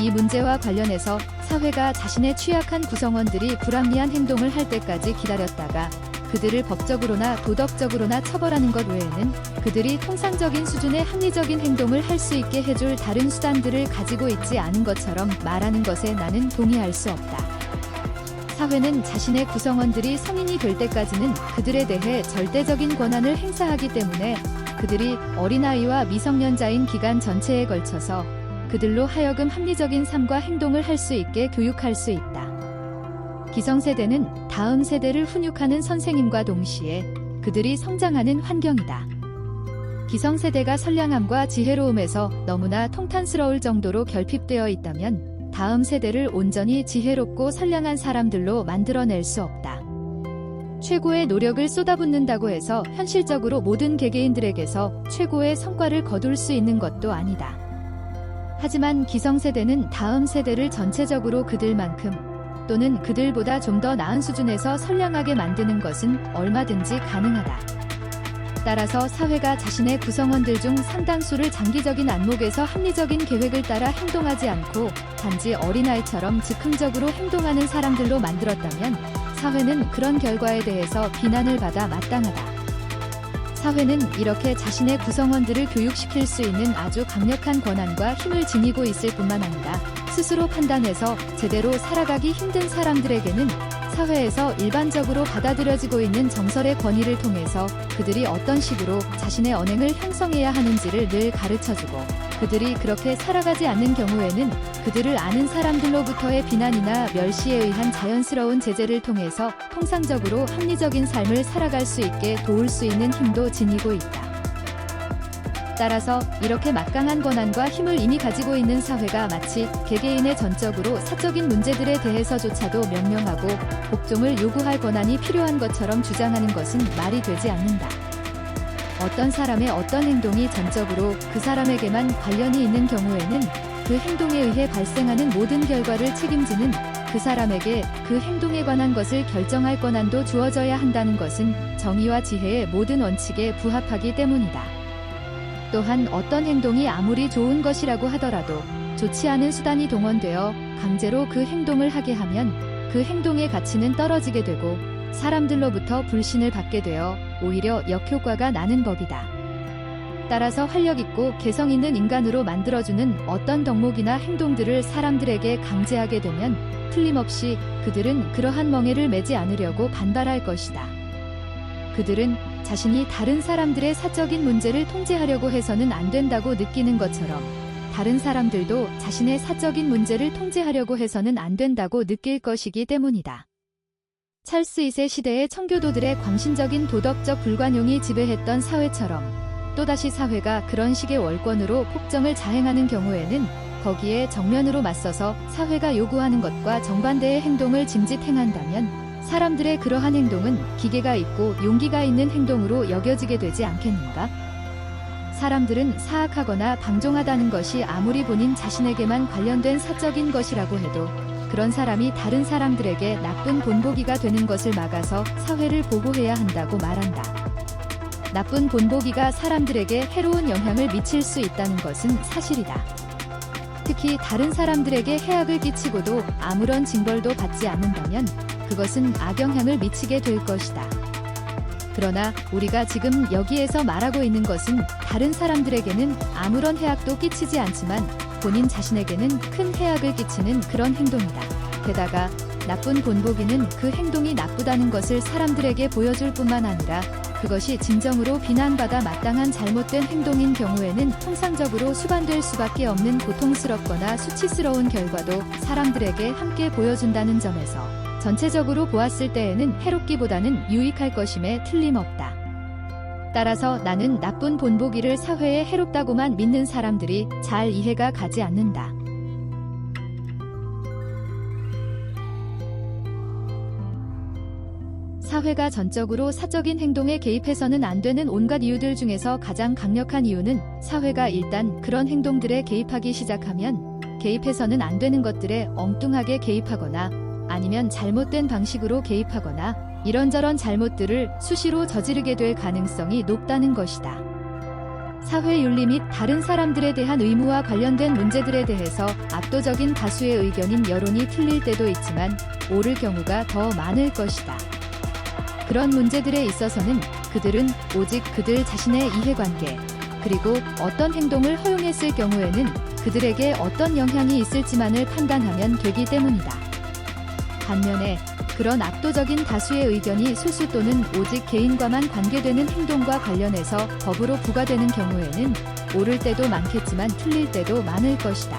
이 문제와 관련해서 사회가 자신의 취약한 구성원들이 불합리한 행동을 할 때까지 기다렸다가 그들을 법적으로나 도덕적으로나 처벌하는 것 외에는 그들이 통상적인 수준의 합리적인 행동을 할 수 있게 해줄 다른 수단들을 가지고 있지 않은 것처럼 말하는 것에 나는 동의할 수 없다. 사회는 자신의 구성원들이 성인이 될 때까지는 그들에 대해 절대적인 권한을 행사하기 때문에 그들이 어린아이와 미성년자인 기간 전체에 걸쳐서 그들로 하여금 합리적인 삶과 행동을 할 수 있게 교육할 수 있다. 기성세대는 다음 세대를 훈육하는 선생님과 동시에 그들이 성장하는 환경이다. 기성세대가 선량함과 지혜로움에서 너무나 통탄스러울 정도로 결핍되어 있다면 다음 세대를 온전히 지혜롭고 선량한 사람들로 만들어낼 수 없다. 최고의 노력을 쏟아붓는다고 해서 현실적으로 모든 개개인들에게서 최고의 성과를 거둘 수 있는 것도 아니다. 하지만 기성세대는 다음 세대를 전체적으로 그들만큼 또는 그들보다 좀 더 나은 수준에서 선량하게 만드는 것은 얼마든지 가능하다. 따라서 사회가 자신의 구성원들 중 상당수를 장기적인 안목에서 합리적인 계획을 따라 행동하지 않고 단지 어린아이처럼 즉흥적으로 행동하는 사람들로 만들었다면 사회는 그런 결과에 대해서 비난을 받아 마땅하다. 사회는 이렇게 자신의 구성원들을 교육시킬 수 있는 아주 강력한 권한과 힘을 지니고 있을 뿐만 아니라 스스로 판단해서 제대로 살아가기 힘든 사람들에게는 사회에서 일반적으로 받아들여지고 있는 정설의 권위를 통해서 그들이 어떤 식으로 자신의 언행을 형성해야 하는지를 늘 가르쳐주고 그들이 그렇게 살아가지 않는 경우에는 그들을 아는 사람들로부터의 비난이나 멸시에 의한 자연스러운 제재를 통해서 통상적으로 합리적인 삶을 살아갈 수 있게 도울 수 있는 힘도 지니고 있다. 따라서 이렇게 막강한 권한과 힘을 이미 가지고 있는 사회가 마치 개개인의 전적으로 사적인 문제들에 대해서조차도 명령하고 복종을 요구할 권한이 필요한 것처럼 주장하는 것은 말이 되지 않는다. 어떤 사람의 어떤 행동이 전적으로 그 사람에게만 관련이 있는 경우에는 그 행동에 의해 발생하는 모든 결과를 책임지는 그 사람에게 그 행동에 관한 것을 결정할 권한도 주어져야 한다는 것은 정의와 지혜의 모든 원칙에 부합하기 때문이다. 또한 어떤 행동이 아무리 좋은 것이라고 하더라도 좋지 않은 수단이 동원되어 강제로 그 행동을 하게 하면 그 행동의 가치는 떨어지게 되고 사람들로부터 불신을 받게 되어 오히려 역효과가 나는 법이다. 따라서 활력있고 개성있는 인간으로 만들어주는 어떤 덕목이나 행동들을 사람들에게 강제하게 되면 틀림없이 그들은 그러한 멍에를 매지 않으려고 반발할 것이다. 그들은 자신이 다른 사람들의 사적인 문제를 통제하려고 해서는 안 된다고 느끼는 것처럼 다른 사람들도 자신의 사적인 문제를 통제하려고 해서는 안 된다고 느낄 것이기 때문이다. 찰스 2세 시대의 청교도들의 광신적인 도덕적 불관용이 지배했던 사회처럼 또다시 사회가 그런 식의 월권으로 폭정을 자행하는 경우에는 거기에 정면으로 맞서서 사회가 요구하는 것과 정반대의 행동을 짐짓 행한다면 사람들의 그러한 행동은 기계가 있고 용기가 있는 행동으로 여겨지게 되지 않겠는가? 사람들은 사악하거나 방종하다는 것이 아무리 본인 자신에게만 관련된 사적인 것이라고 해도 그런 사람이 다른 사람들에게 나쁜 본보기가 되는 것을 막아서 사회를 보호해야 한다고 말한다. 나쁜 본보기가 사람들에게 해로운 영향을 미칠 수 있다는 것은 사실이다. 특히 다른 사람들에게 해악을 끼치고도 아무런 징벌도 받지 않는다면 그것은 악영향을 미치게 될 것이다. 그러나 우리가 지금 여기에서 말하고 있는 것은 다른 사람들에게는 아무런 해악도 끼치지 않지만 본인 자신에게는 큰 해악을 끼치는 그런 행동이다. 게다가 나쁜 본보기는 그 행동이 나쁘다는 것을 사람들에게 보여줄 뿐만 아니라 그것이 진정으로 비난받아 마땅한 잘못된 행동인 경우에는 통상적으로 수반될 수밖에 없는 고통스럽거나 수치스러운 결과도 사람들에게 함께 보여준다는 점에서 전체적으로 보았을 때에는 해롭기보다는 유익할 것임에 틀림없다. 따라서 나는 나쁜 본보기를 사회에 해롭다고만 믿는 사람들이 잘 이해가 가지 않는다. 사회가 전적으로 사적인 행동에 개입해서는 안 되는 온갖 이유들 중에서 가장 강력한 이유는 사회가 일단 그런 행동들에 개입하기 시작하면 개입해서는 안 되는 것들에 엉뚱하게 개입하거나 아니면 잘못된 방식으로 개입하거나 이런저런 잘못들을 수시로 저지르게 될 가능성이 높다는 것이다. 사회윤리 및 다른 사람들에 대한 의무와 관련된 문제들에 대해서 압도적인 다수의 의견인 여론이 틀릴 때도 있지만 옳을 경우가 더 많을 것이다. 그런 문제들에 있어서는 그들은 오직 그들 자신의 이해관계, 그리고 어떤 행동을 허용했을 경우에는 그들에게 어떤 영향이 있을지만을 판단하면 되기 때문이다. 반면에 그런 압도적인 다수의 의견이 소수 또는 오직 개인과만 관계되는 행동과 관련해서 법으로 부과되는 경우에는 옳을 때도 많겠지만 틀릴 때도 많을 것이다.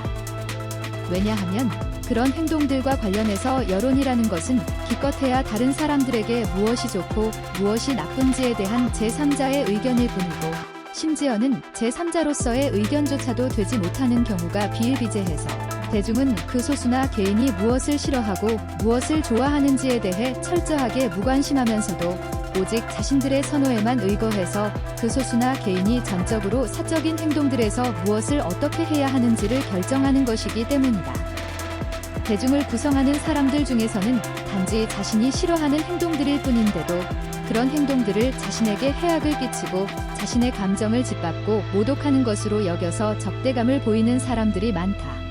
왜냐하면 그런 행동들과 관련해서 여론이라는 것은 기껏해야 다른 사람들에게 무엇이 좋고 무엇이 나쁜지에 대한 제3자의 의견일 뿐이고 심지어는 제3자로서의 의견조차도 되지 못하는 경우가 비일비재해서 대중은 그 소수나 개인이 무엇을 싫어하고 무엇을 좋아하는지에 대해 철저하게 무관심하면서도 오직 자신들의 선호에만 의거해서 그 소수나 개인이 전적으로 사적인 행동들에서 무엇을 어떻게 해야 하는지를 결정하는 것이기 때문이다. 대중을 구성하는 사람들 중에서는 단지 자신이 싫어하는 행동들일 뿐인데도 그런 행동들을 자신에게 해악을 끼치고 자신의 감정을 짓밟고 모독하는 것으로 여겨서 적대감을 보이는 사람들이 많다.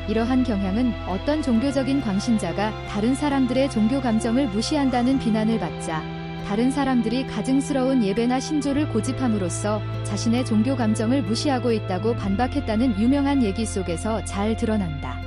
이러한 경향은 어떤 종교적인 광신자가 다른 사람들의 종교 감정을 무시한다는 비난을 받자 다른 사람들이 가증스러운 예배나 신조를 고집함으로써 자신의 종교 감정을 무시하고 있다고 반박했다는 유명한 얘기 속에서 잘 드러난다.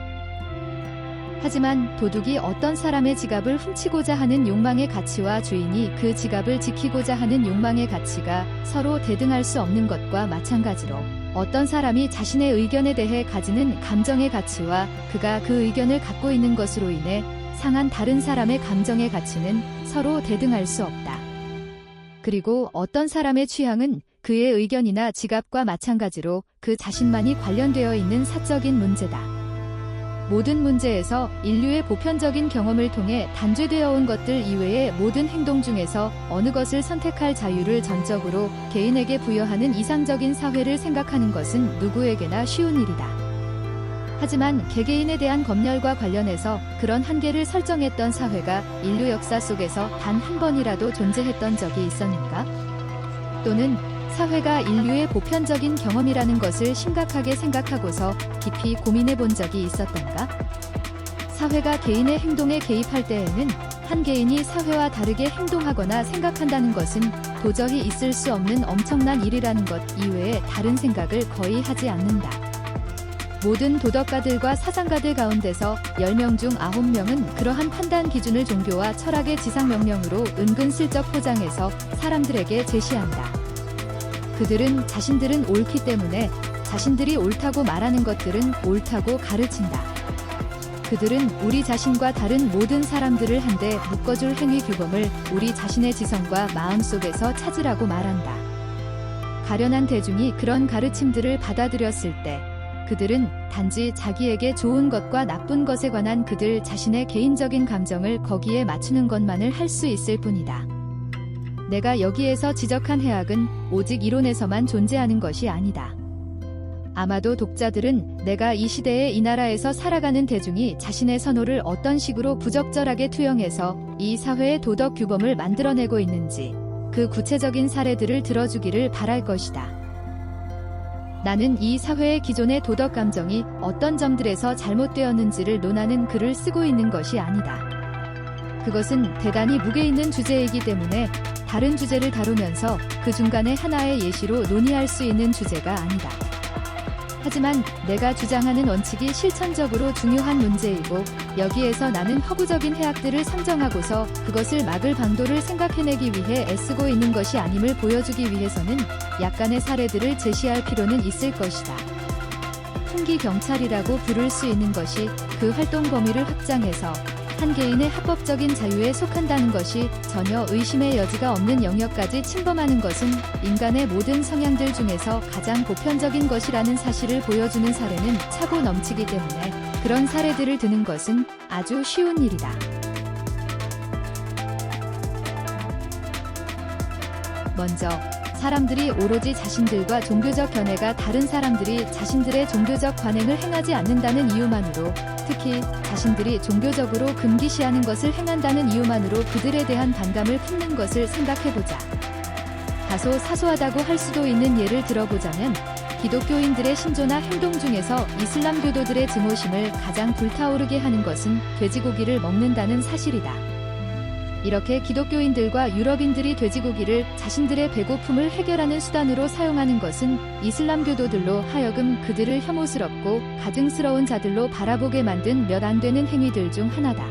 하지만 도둑이 어떤 사람의 지갑을 훔치고자 하는 욕망의 가치와 주인이 그 지갑을 지키고자 하는 욕망의 가치가 서로 대등할 수 없는 것과 마찬가지로 어떤 사람이 자신의 의견에 대해 가지는 감정의 가치와 그가 그 의견을 갖고 있는 것으로 인해 상한 다른 사람의 감정의 가치는 서로 대등할 수 없다. 그리고 어떤 사람의 취향은 그의 의견이나 지갑과 마찬가지로 그 자신만이 관련되어 있는 사적인 문제다. 모든 문제에서 인류의 보편적인 경험을 통해 단죄되어 온 것들 이외의 모든 행동 중에서 어느 것을 선택할 자유를 전적으로 개인에게 부여하는 이상적인 사회를 생각하는 것은 누구에게나 쉬운 일이다. 하지만 개개인에 대한 검열과 관련해서 그런 한계를 설정했던 사회가 인류 역사 속에서 단 한 번이라도 존재했던 적이 있었는가? 또는 사회가 인류의 보편적인 경험이라는 것을 심각하게 생각하고서 깊이 고민해 본 적이 있었던가? 사회가 개인의 행동에 개입할 때에는 한 개인이 사회와 다르게 행동하거나 생각한다는 것은 도저히 있을 수 없는 엄청난 일이라는 것 이외에 다른 생각을 거의 하지 않는다. 모든 도덕가들과 사상가들 가운데서 10명 중 9명은 그러한 판단 기준을 종교와 철학의 지상명령으로 은근슬쩍 포장해서 사람들에게 제시한다. 그들은 자신들은 옳기 때문에 자신들이 옳다고 말하는 것들은 옳다고 가르친다. 그들은 우리 자신과 다른 모든 사람들을 한데 묶어줄 행위 규범을 우리 자신의 지성과 마음 속에서 찾으라고 말한다. 가련한 대중이 그런 가르침들을 받아들였을 때 그들은 단지 자기에게 좋은 것과 나쁜 것에 관한 그들 자신의 개인적인 감정을 거기에 맞추는 것만을 할 수 있을 뿐이다. 내가 여기에서 지적한 해악은 오직 이론에서만 존재하는 것이 아니다. 아마도 독자들은 내가 이 시대에 이 나라에서 살아가는 대중이 자신의 선호를 어떤 식으로 부적절하게 투영해서 이 사회의 도덕 규범을 만들어내고 있는지 그 구체적인 사례들을 들어주기를 바랄 것이다. 나는 이 사회의 기존의 도덕 감정이 어떤 점들에서 잘못되었는지를 논하는 글을 쓰고 있는 것이 아니다. 그것은 대단히 무게 있는 주제이기 때문에 다른 주제를 다루면서 그 중간에 하나의 예시로 논의할 수 있는 주제가 아니다. 하지만 내가 주장하는 원칙이 실천적으로 중요한 문제이고 여기에서 나는 허구적인 해악들을 상정하고서 그것을 막을 방도를 생각해내기 위해 애쓰고 있는 것이 아님을 보여주기 위해서는 약간의 사례들을 제시할 필요는 있을 것이다. 풍기 경찰이라고 부를 수 있는 것이 그 활동 범위를 확장해서 한 개인의 합법적인 자유에 속한다는 것이 전혀 의심의 여지가 없는 영역까지 침범하는 것은 인간의 모든 성향들 중에서 가장 보편적인 것이라는 사실을 보여주는 사례는 차고 넘치기 때문에 그런 사례들을 드는 것은 아주 쉬운 일이다. 먼저 사람들이 오로지 자신들과 종교적 견해가 다른 사람들이 자신들의 종교적 관행을 행하지 않는다는 이유만으로, 특히 자신들이 종교적으로 금기시하는 것을 행한다는 이유만으로 그들에 대한 반감을 품는 것을 생각해보자. 다소 사소하다고 할 수도 있는 예를 들어보자면 기독교인들의 신조나 행동 중에서 이슬람 교도들의 증오심을 가장 불타오르게 하는 것은 돼지고기를 먹는다는 사실이다. 이렇게 기독교인들과 유럽인들이 돼지고기를 자신들의 배고픔을 해결하는 수단으로 사용하는 것은 이슬람 교도들로 하여금 그들을 혐오스럽고 가증스러운 자들로 바라보게 만든 몇 안 되는 행위들 중 하나다.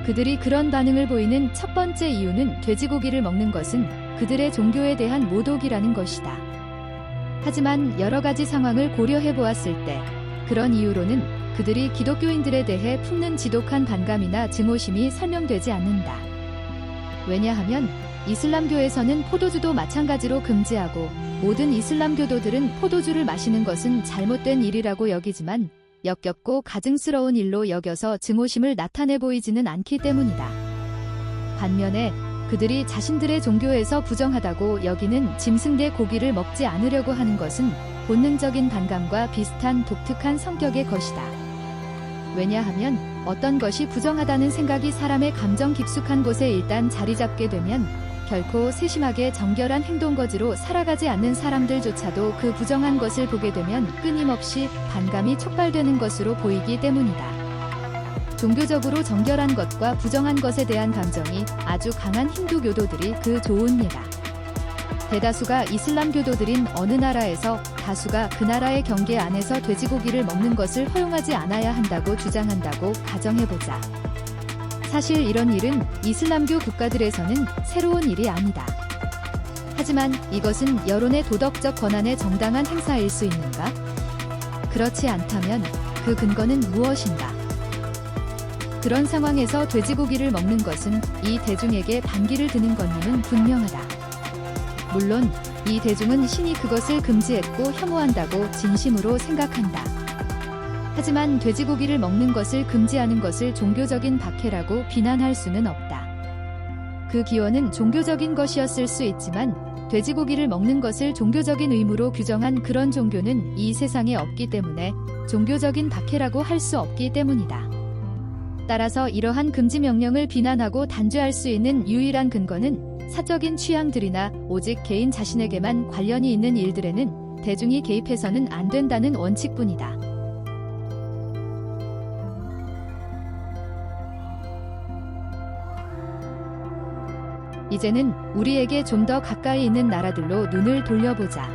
그들이 그런 반응을 보이는 첫 번째 이유는 돼지고기를 먹는 것은 그들의 종교에 대한 모독이라는 것이다. 하지만 여러 가지 상황을 고려해 보았을 때 그런 이유로는 그들이 기독교인들에 대해 품는 지독한 반감이나 증오심이 설명되지 않는다. 왜냐하면 이슬람교에서는 포도주도 마찬가지로 금지하고 모든 이슬람 교도들은 포도주를 마시는 것은 잘못된 일이라고 여기지만 역겹고 가증스러운 일로 여겨서 증오심을 나타내 보이지는 않기 때문이다. 반면에 그들이 자신들의 종교에서 부정하다고 여기는 짐승대 고기를 먹지 않으려고 하는 것은 본능적인 반감과 비슷한 독특한 성격의 것이다. 왜냐하면 어떤 것이 부정하다는 생각이 사람의 감정 깊숙한 곳에 일단 자리 잡게 되면 결코 세심하게 정결한 행동거지로 살아가지 않는 사람들조차도 그 부정한 것을 보게 되면 끊임없이 반감이 촉발되는 것으로 보이기 때문이다. 종교적으로 정결한 것과 부정한 것에 대한 감정이 아주 강한 힌두 교도들이 그 좋은 예다. 대다수가 이슬람 교도들인 어느 나라에서 다수가 그 나라의 경계 안에서 돼지고기를 먹는 것을 허용하지 않아야 한다고 주장한다고 가정해보자. 사실 이런 일은 이슬람교 국가들에서는 새로운 일이 아니다. 하지만 이것은 여론의 도덕적 권한의 정당한 행사일 수 있는가? 그렇지 않다면 그 근거는 무엇인가? 그런 상황에서 돼지고기를 먹는 것은 이 대중에게 반기를 드는 것임은 분명하다. 물론 이 대중은 신이 그것을 금지했고 혐오한다고 진심으로 생각한다. 하지만 돼지고기를 먹는 것을 금지하는 것을 종교적인 박해라고 비난할 수는 없다. 그 기원은 종교적인 것이었을 수 있지만 돼지고기를 먹는 것을 종교적인 의무로 규정한 그런 종교는 이 세상에 없기 때문에 종교적인 박해라고 할 수 없기 때문이다. 따라서 이러한 금지 명령을 비난하고 단죄할 수 있는 유일한 근거는 사적인 취향들이나 오직 개인 자신에게만 관련이 있는 일들에는 대중이 개입해서는 안 된다는 원칙뿐이다. 이제는 우리에게 좀 더 가까이 있는 나라들로 눈을 돌려보자.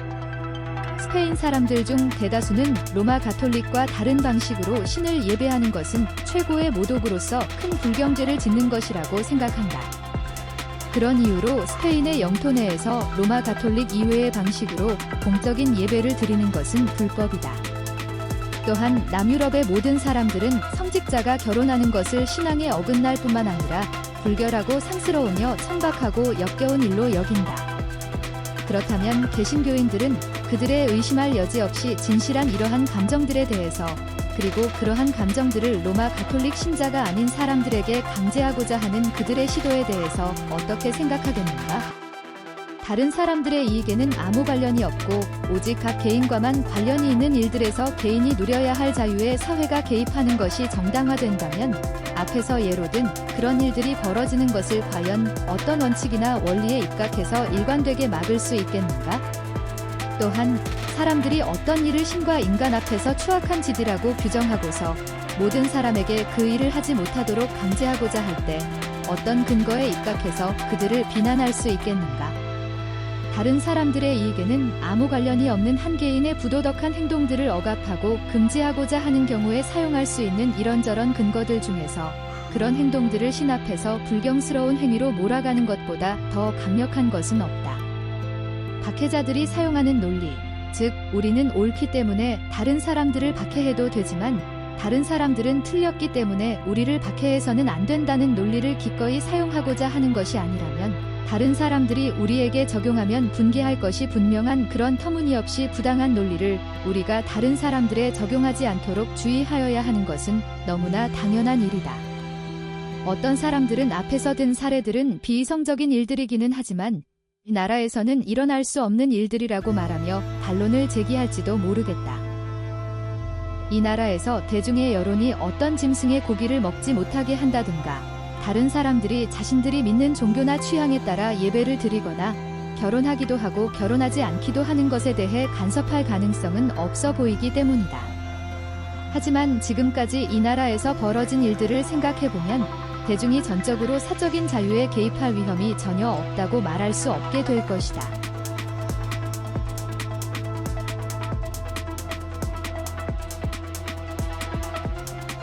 스페인 사람들 중 대다수는 로마 가톨릭과 다른 방식으로 신을 예배하는 것은 최고의 모독으로서 큰 불경죄를 짓는 것이라고 생각한다. 그런 이유로 스페인의 영토 내에서 로마 가톨릭 이외의 방식으로 공적인 예배를 드리는 것은 불법이다. 또한 남유럽의 모든 사람들은 성직자가 결혼하는 것을 신앙에 어긋날 뿐만 아니라 불결하고 상스러우며 천박하고 역겨운 일로 여긴다. 그렇다면 개신교인들은 그들의 의심할 여지 없이 진실한 이러한 감정들에 대해서 그리고 그러한 감정들을 로마 가톨릭 신자가 아닌 사람들에게 강제하고자 하는 그들의 시도에 대해서 어떻게 생각하겠는가? 다른 사람들의 이익에는 아무 관련이 없고 오직 각 개인과만 관련이 있는 일들에서 개인이 누려야 할 자유에 사회가 개입하는 것이 정당화된다면 앞에서 예로 든 그런 일들이 벌어지는 것을 과연 어떤 원칙이나 원리에 입각해서 일관되게 막을 수 있겠는가? 또한 사람들이 어떤 일을 신과 인간 앞에서 추악한 짓이라고 규정하고서 모든 사람에게 그 일을 하지 못하도록 강제하고자 할 때 어떤 근거에 입각해서 그들을 비난할 수 있겠는가? 다른 사람들의 이익에는 아무 관련이 없는 한 개인의 부도덕한 행동들을 억압하고 금지하고자 하는 경우에 사용할 수 있는 이런저런 근거들 중에서 그런 행동들을 신 앞에서 불경스러운 행위로 몰아가는 것보다 더 강력한 것은 없다. 박해자들이 사용하는 논리, 즉 우리는 옳기 때문에 다른 사람들을 박해해도 되지만 다른 사람들은 틀렸기 때문에 우리를 박해해서는 안 된다는 논리를 기꺼이 사용하고자 하는 것이 아니라면 다른 사람들이 우리에게 적용하면 분개할 것이 분명한 그런 터무니없이 부당한 논리를 우리가 다른 사람들에 적용하지 않도록 주의하여야 하는 것은 너무나 당연한 일이다. 어떤 사람들은 앞에서 든 사례들은 비이성적인 일들이기는 하지만 이 나라에서는 일어날 수 없는 일들이라고 말하며 반론을 제기할지도 모르겠다. 이 나라에서 대중의 여론이 어떤 짐승의 고기를 먹지 못하게 한다든가 다른 사람들이 자신들이 믿는 종교나 취향에 따라 예배를 드리거나 결혼하기도 하고 결혼하지 않기도 하는 것에 대해 간섭할 가능성은 없어 보이기 때문이다. 하지만 지금까지 이 나라에서 벌어진 일들을 생각해보면 대중이 전적으로 사적인 자유에 개입할 위험이 전혀 없다고 말할 수 없게 될 것이다.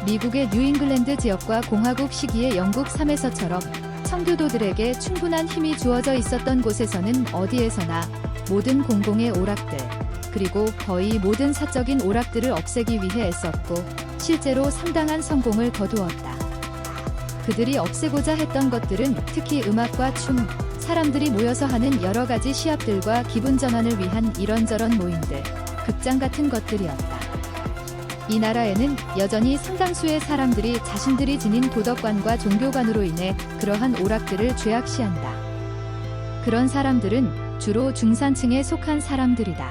미국의 뉴잉글랜드 지역과 공화국 시기의 영국 3에서처럼 청교도들에게 충분한 힘이 주어져 있었던 곳에서는 어디에서나 모든 공공의 오락들, 그리고 거의 모든 사적인 오락들을 없애기 위해 애썼고 실제로 상당한 성공을 거두었다. 그들이 없애고자 했던 것들은 특히 음악과 춤, 사람들이 모여서 하는 여러 가지 시합들과 기분 전환을 위한 이런저런 모임들, 극장 같은 것들이었다. 이 나라에는 여전히 상당수의 사람들이 자신들이 지닌 도덕관과 종교관으로 인해 그러한 오락들을 죄악시한다. 그런 사람들은 주로 중산층에 속한 사람들이다.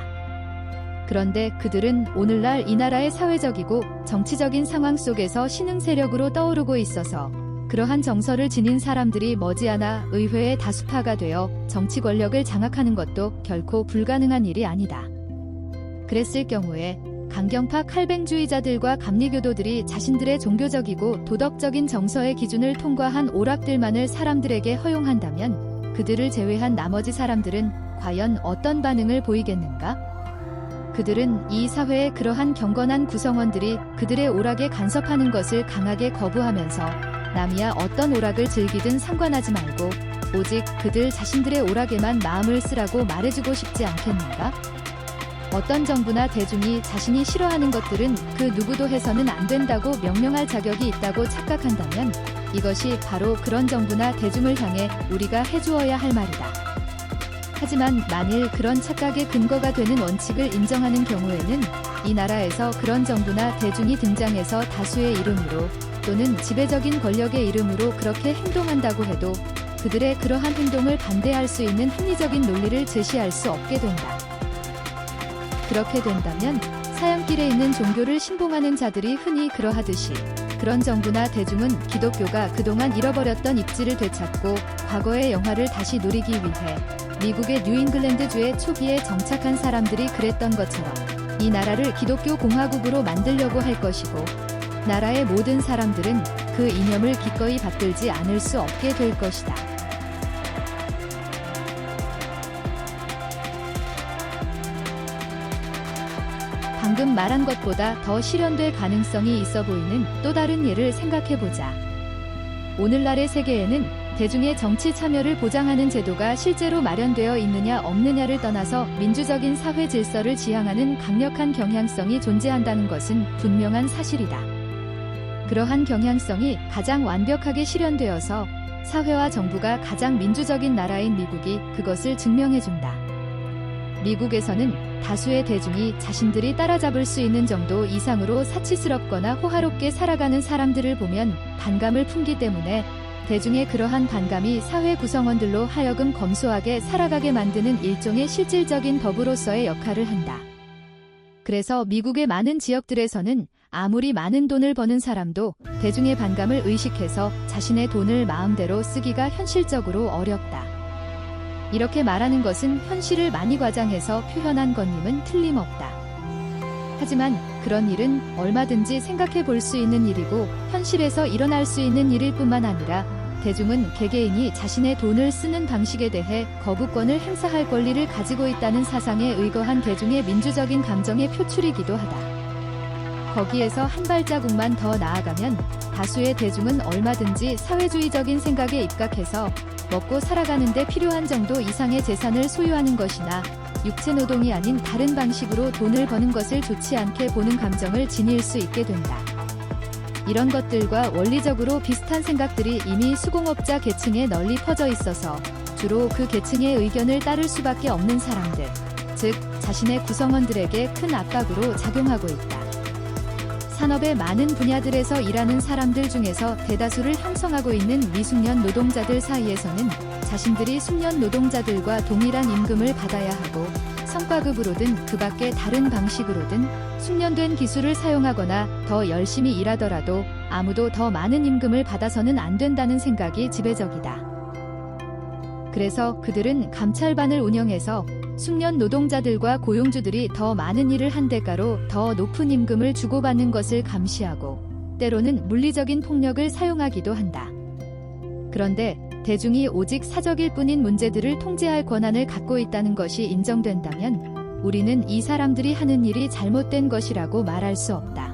그런데 그들은 오늘날 이 나라의 사회적이고 정치적인 상황 속에서 신흥 세력으로 떠오르고 있어서 그러한 정서를 지닌 사람들이 머지않아 의회의 다수파가 되어 정치 권력을 장악하는 것도 결코 불가능한 일이 아니다. 그랬을 경우에 강경파 칼뱅주의자들과 감리교도들이 자신들의 종교적이고 도덕적인 정서의 기준을 통과한 오락들만을 사람들에게 허용한다면 그들을 제외한 나머지 사람들은 과연 어떤 반응을 보이겠는가? 그들은 이 사회의 그러한 경건한 구성원들이 그들의 오락에 간섭하는 것을 강하게 거부하면서 남이야 어떤 오락을 즐기든 상관하지 말고 오직 그들 자신들의 오락에만 마음을 쓰라고 말해주고 싶지 않겠는가? 어떤 정부나 대중이 자신이 싫어하는 것들은 그 누구도 해서는 안 된다고 명령할 자격이 있다고 착각한다면 이것이 바로 그런 정부나 대중을 향해 우리가 해주어야 할 말이다. 하지만 만일 그런 착각의 근거가 되는 원칙을 인정하는 경우에는 이 나라에서 그런 정부나 대중이 등장해서 다수의 이름으로 또는 지배적인 권력의 이름으로 그렇게 행동한다고 해도 그들의 그러한 행동을 반대할 수 있는 합리적인 논리를 제시할 수 없게 된다. 그렇게 된다면 사양길에 있는 종교를 신봉하는 자들이 흔히 그러하듯이 그런 정부나 대중은 기독교가 그동안 잃어버렸던 입지를 되찾고 과거의 영화를 다시 누리기 위해 미국의 뉴잉글랜드주의 초기에 정착한 사람들이 그랬던 것처럼 이 나라를 기독교 공화국으로 만들려고 할 것이고 나라의 모든 사람들은 그 이념을 기꺼이 받들지 않을 수 없게 될 것이다. 방금 말한 것보다 더 실현될 가능성이 있어 보이는 또 다른 예를 생각해보자. 오늘날의 세계에는 대중의 정치 참여를 보장하는 제도가 실제로 마련되어 있느냐 없느냐를 떠나서 민주적인 사회 질서를 지향하는 강력한 경향성이 존재한다는 것은 분명한 사실이다. 그러한 경향성이 가장 완벽하게 실현되어서 사회와 정부가 가장 민주적인 나라인 미국이 그것을 증명해준다. 미국에서는 다수의 대중이 자신들이 따라잡을 수 있는 정도 이상으로 사치스럽거나 호화롭게 살아가는 사람들을 보면 반감을 품기 때문에 대중의 그러한 반감이 사회 구성원들로 하여금 검소하게 살아가게 만드는 일종의 실질적인 법으로서의 역할을 한다. 그래서 미국의 많은 지역들에서는 아무리 많은 돈을 버는 사람도 대중의 반감을 의식해서 자신의 돈을 마음대로 쓰기가 현실적으로 어렵다. 이렇게 말하는 것은 현실을 많이 과장해서 표현한 것임은 틀림없다. 하지만 그런 일은 얼마든지 생각해 볼 수 있는 일이고 현실에서 일어날 수 있는 일일 뿐만 아니라 대중은 개개인이 자신의 돈을 쓰는 방식에 대해 거부권을 행사할 권리를 가지고 있다는 사상에 의거한 대중의 민주적인 감정의 표출이기도 하다. 거기에서 한 발자국만 더 나아가면 다수의 대중은 얼마든지 사회주의적인 생각에 입각해서 먹고 살아가는 데 필요한 정도 이상의 재산을 소유하는 것이나 육체노동이 아닌 다른 방식으로 돈을 버는 것을 좋지 않게 보는 감정을 지닐 수 있게 된다. 이런 것들과 원리적으로 비슷한 생각들이 이미 수공업자 계층에 널리 퍼져 있어서 주로 그 계층의 의견을 따를 수밖에 없는 사람들, 즉 자신의 구성원들에게 큰 압박으로 작용하고 있다. 산업의 많은 분야들에서 일하는 사람들 중에서 대다수를 형성하고 있는 미숙련 노동자들 사이에서는 자신들이 숙련 노동자들과 동일한 임금을 받아야 하고 성과급으로든 그 밖의 다른 방식으로든 숙련된 기술을 사용하거나 더 열심히 일하더라도 아무도 더 많은 임금을 받아서는 안 된다는 생각이 지배적이다. 그래서 그들은 감찰반을 운영해서 숙련 노동자들과 고용주들이 더 많은 일을 한 대가로 더 높은 임금을 주고받는 것을 감시하고 때로는 물리적인 폭력을 사용하기도 한다. 그런데 대중이 오직 사적일 뿐인 문제들을 통제할 권한을 갖고 있다는 것이 인정된다면 우리는 이 사람들이 하는 일이 잘못된 것이라고 말할 수 없다.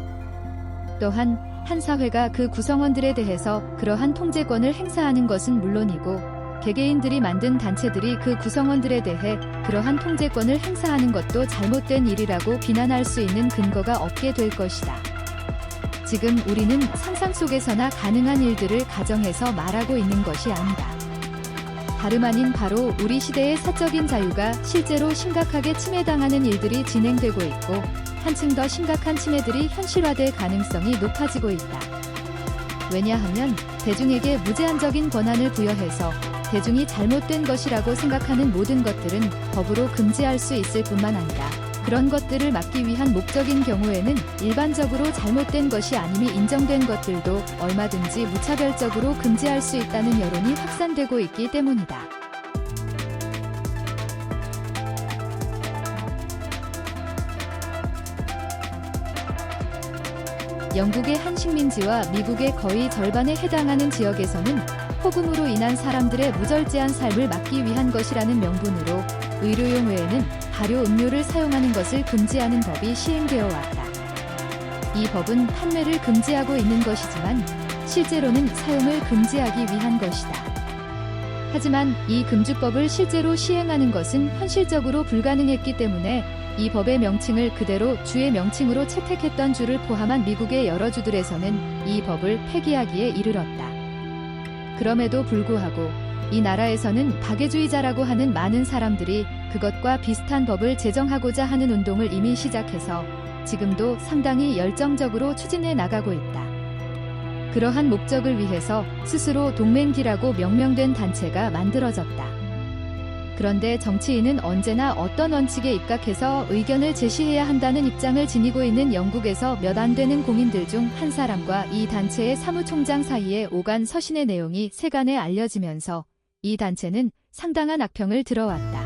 또한 한 사회가 그 구성원들에 대해서 그러한 통제권을 행사하는 것은 물론이고 개개인들이 만든 단체들이 그 구성원들에 대해 그러한 통제권을 행사하는 것도 잘못된 일이라고 비난할 수 있는 근거가 없게 될 것이다. 지금 우리는 상상 속에서나 가능한 일들을 가정해서 말하고 있는 것이 아니다. 다름 아닌 바로 우리 시대의 사적인 자유가 실제로 심각하게 침해당하는 일들이 진행되고 있고 한층 더 심각한 침해들이 현실화될 가능성이 높아지고 있다. 왜냐하면 대중에게 무제한적인 권한을 부여해서 대중이 잘못된 것이라고 생각하는 모든 것들은 법으로 금지할 수 있을 뿐만 아니라 그런 것들을 막기 위한 목적인 경우에는 일반적으로 잘못된 것이 아님이 인정된 것들도 얼마든지 무차별적으로 금지할 수 있다는 여론이 확산되고 있기 때문이다. 영국의 한 식민지와 미국의 거의 절반에 해당하는 지역에서는 폭음으로 인한 사람들의 무절제한 삶을 막기 위한 것이라는 명분으로 의료용 외에는 발효 음료를 사용하는 것을 금지하는 법이 시행되어 왔다. 이 법은 판매를 금지하고 있는 것이지만 실제로는 사용을 금지하기 위한 것이다. 하지만 이 금주법을 실제로 시행하는 것은 현실적으로 불가능했기 때문에 이 법의 명칭을 그대로 주의 명칭으로 채택했던 주를 포함한 미국의 여러 주들에서는 이 법을 폐기하기에 이르렀다. 그럼에도 불구하고 이 나라에서는 박애주의자라고 하는 많은 사람들이 그것과 비슷한 법을 제정하고자 하는 운동을 이미 시작해서 지금도 상당히 열정적으로 추진해 나가고 있다. 그러한 목적을 위해서 스스로 동맹기라고 명명된 단체가 만들어졌다. 그런데 정치인은 언제나 어떤 원칙에 입각해서 의견을 제시해야 한다는 입장을 지니고 있는 영국에서 몇 안 되는 공인들 중 한 사람과 이 단체의 사무총장 사이에 오간 서신의 내용이 세간에 알려지면서 이 단체는 상당한 악평을 들어왔다.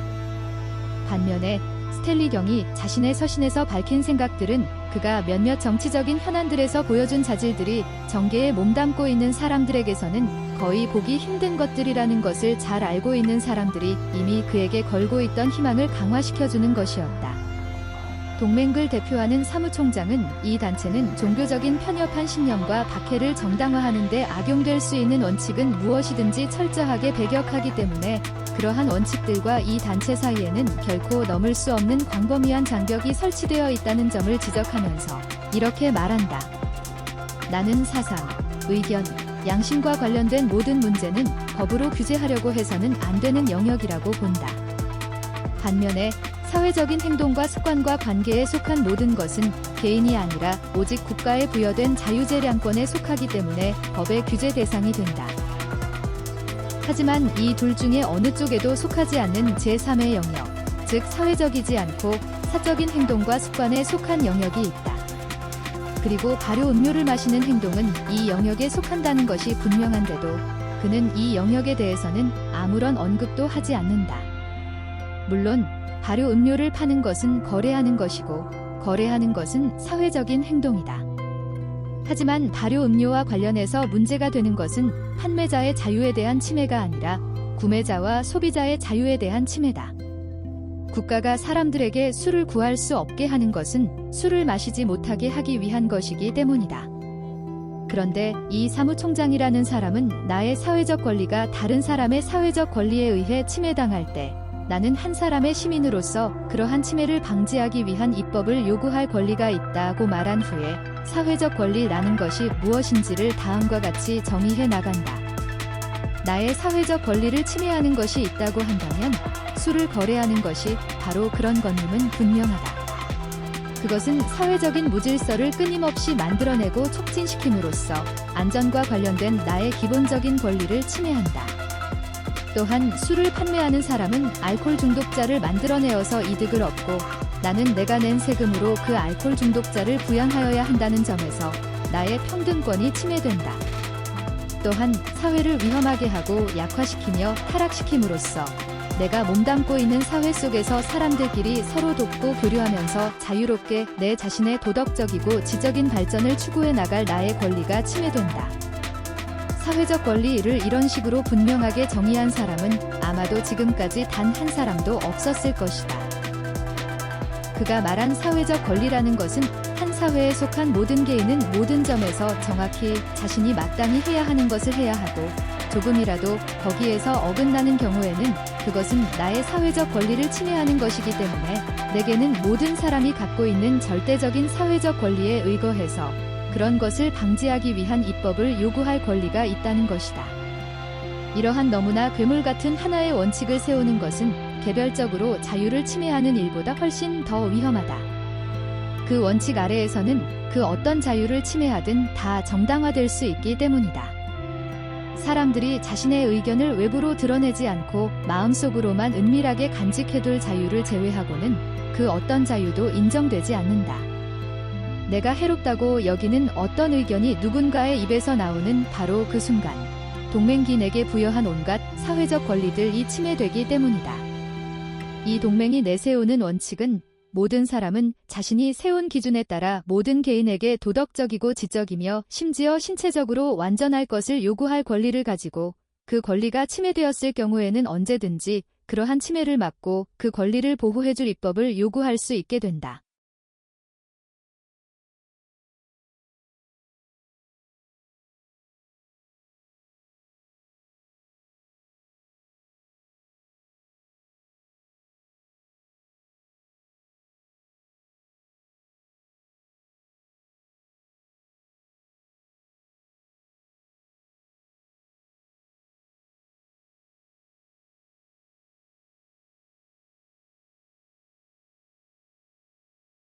반면에 스탠리 경이 자신의 서신에서 밝힌 생각들은 그가 몇몇 정치적인 현안들에서 보여준 자질들이 정계에 몸담고 있는 사람들에게서는 거의 보기 힘든 것들이라는 것을 잘 알고 있는 사람들이 이미 그에게 걸고 있던 희망을 강화시켜주는 것이었다. 동맹을 대표하는 사무총장은 이 단체는 종교적인 편협한 신념과 박해를 정당화하는 데 악용될 수 있는 원칙은 무엇이든지 철저하게 배격하기 때문에 그러한 원칙들과 이 단체 사이에는 결코 넘을 수 없는 광범위한 장벽이 설치되어 있다는 점을 지적하면서 이렇게 말한다. 나는 사상, 의견, 양심과 관련된 모든 문제는 법으로 규제하려고 해서는 안 되는 영역이라고 본다. 반면에 사회적인 행동과 습관과 관계에 속한 모든 것은 개인이 아니라 오직 국가에 부여된 자유재량권에 속하기 때문에 법의 규제 대상이 된다. 하지만 이 둘 중에 어느 쪽에도 속하지 않는 제3의 영역, 즉 사회적이지 않고 사적인 행동과 습관에 속한 영역이 있다. 그리고 발효 음료를 마시는 행동은 이 영역에 속한다는 것이 분명한데도 그는 이 영역에 대해서는 아무런 언급도 하지 않는다. 물론 발효 음료를 파는 것은 거래하는 것이고 거래하는 것은 사회적인 행동이다. 하지만 발효 음료와 관련해서 문제가 되는 것은 판매자의 자유에 대한 침해가 아니라 구매자와 소비자의 자유에 대한 침해다. 국가가 사람들에게 술을 구할 수 없게 하는 것은 술을 마시지 못하게 하기 위한 것이기 때문이다. 그런데 이 사무총장이라는 사람은 나의 사회적 권리가 다른 사람의 사회적 권리에 의해 침해당할 때 나는 한 사람의 시민으로서 그러한 침해를 방지하기 위한 입법을 요구할 권리가 있다고 말한 후에 사회적 권리라는 것이 무엇인지를 다음과 같이 정의해 나간다. 나의 사회적 권리를 침해하는 것이 있다고 한다면 술을 거래하는 것이 바로 그런 것임은 분명하다. 그것은 사회적인 무질서를 끊임없이 만들어내고 촉진시킴으로써 안전과 관련된 나의 기본적인 권리를 침해한다. 또한 술을 판매하는 사람은 알코올 중독자를 만들어내어서 이득을 얻고 나는 내가 낸 세금으로 그 알코올 중독자를 부양하여야 한다는 점에서 나의 평등권이 침해된다. 또한 사회를 위험하게 하고 약화시키며 타락시킴으로써 내가 몸담고 있는 사회 속에서 사람들끼리 서로 돕고 교류하면서 자유롭게 내 자신의 도덕적이고 지적인 발전을 추구해 나갈 나의 권리가 침해된다. 사회적 권리를 이런 식으로 분명하게 정의한 사람은 아마도 지금까지 단 한 사람도 없었을 것이다. 그가 말한 사회적 권리라는 것은 한 사회에 속한 모든 개인은 모든 점에서 정확히 자신이 마땅히 해야 하는 것을 해야 하고 조금이라도 거기에서 어긋나는 경우에는 그것은 나의 사회적 권리를 침해하는 것이기 때문에 내게는 모든 사람이 갖고 있는 절대적인 사회적 권리에 의거해서 그런 것을 방지하기 위한 입법을 요구할 권리가 있다는 것이다. 이러한 너무나 괴물 같은 하나의 원칙을 세우는 것은 개별적으로 자유를 침해하는 일보다 훨씬 더 위험하다. 그 원칙 아래에서는 그 어떤 자유를 침해하든 다 정당화될 수 있기 때문이다. 사람들이 자신의 의견을 외부로 드러내지 않고 마음속으로만 은밀하게 간직해둘 자유를 제외하고는 그 어떤 자유도 인정되지 않는다. 내가 해롭다고 여기는 어떤 의견이 누군가의 입에서 나오는 바로 그 순간 동맹기 내게 부여한 온갖 사회적 권리들이 침해되기 때문이다. 이 동맹이 내세우는 원칙은 모든 사람은 자신이 세운 기준에 따라 모든 개인에게 도덕적이고 지적이며 심지어 신체적으로 완전할 것을 요구할 권리를 가지고 그 권리가 침해되었을 경우에는 언제든지 그러한 침해를 막고 그 권리를 보호해줄 입법을 요구할 수 있게 된다.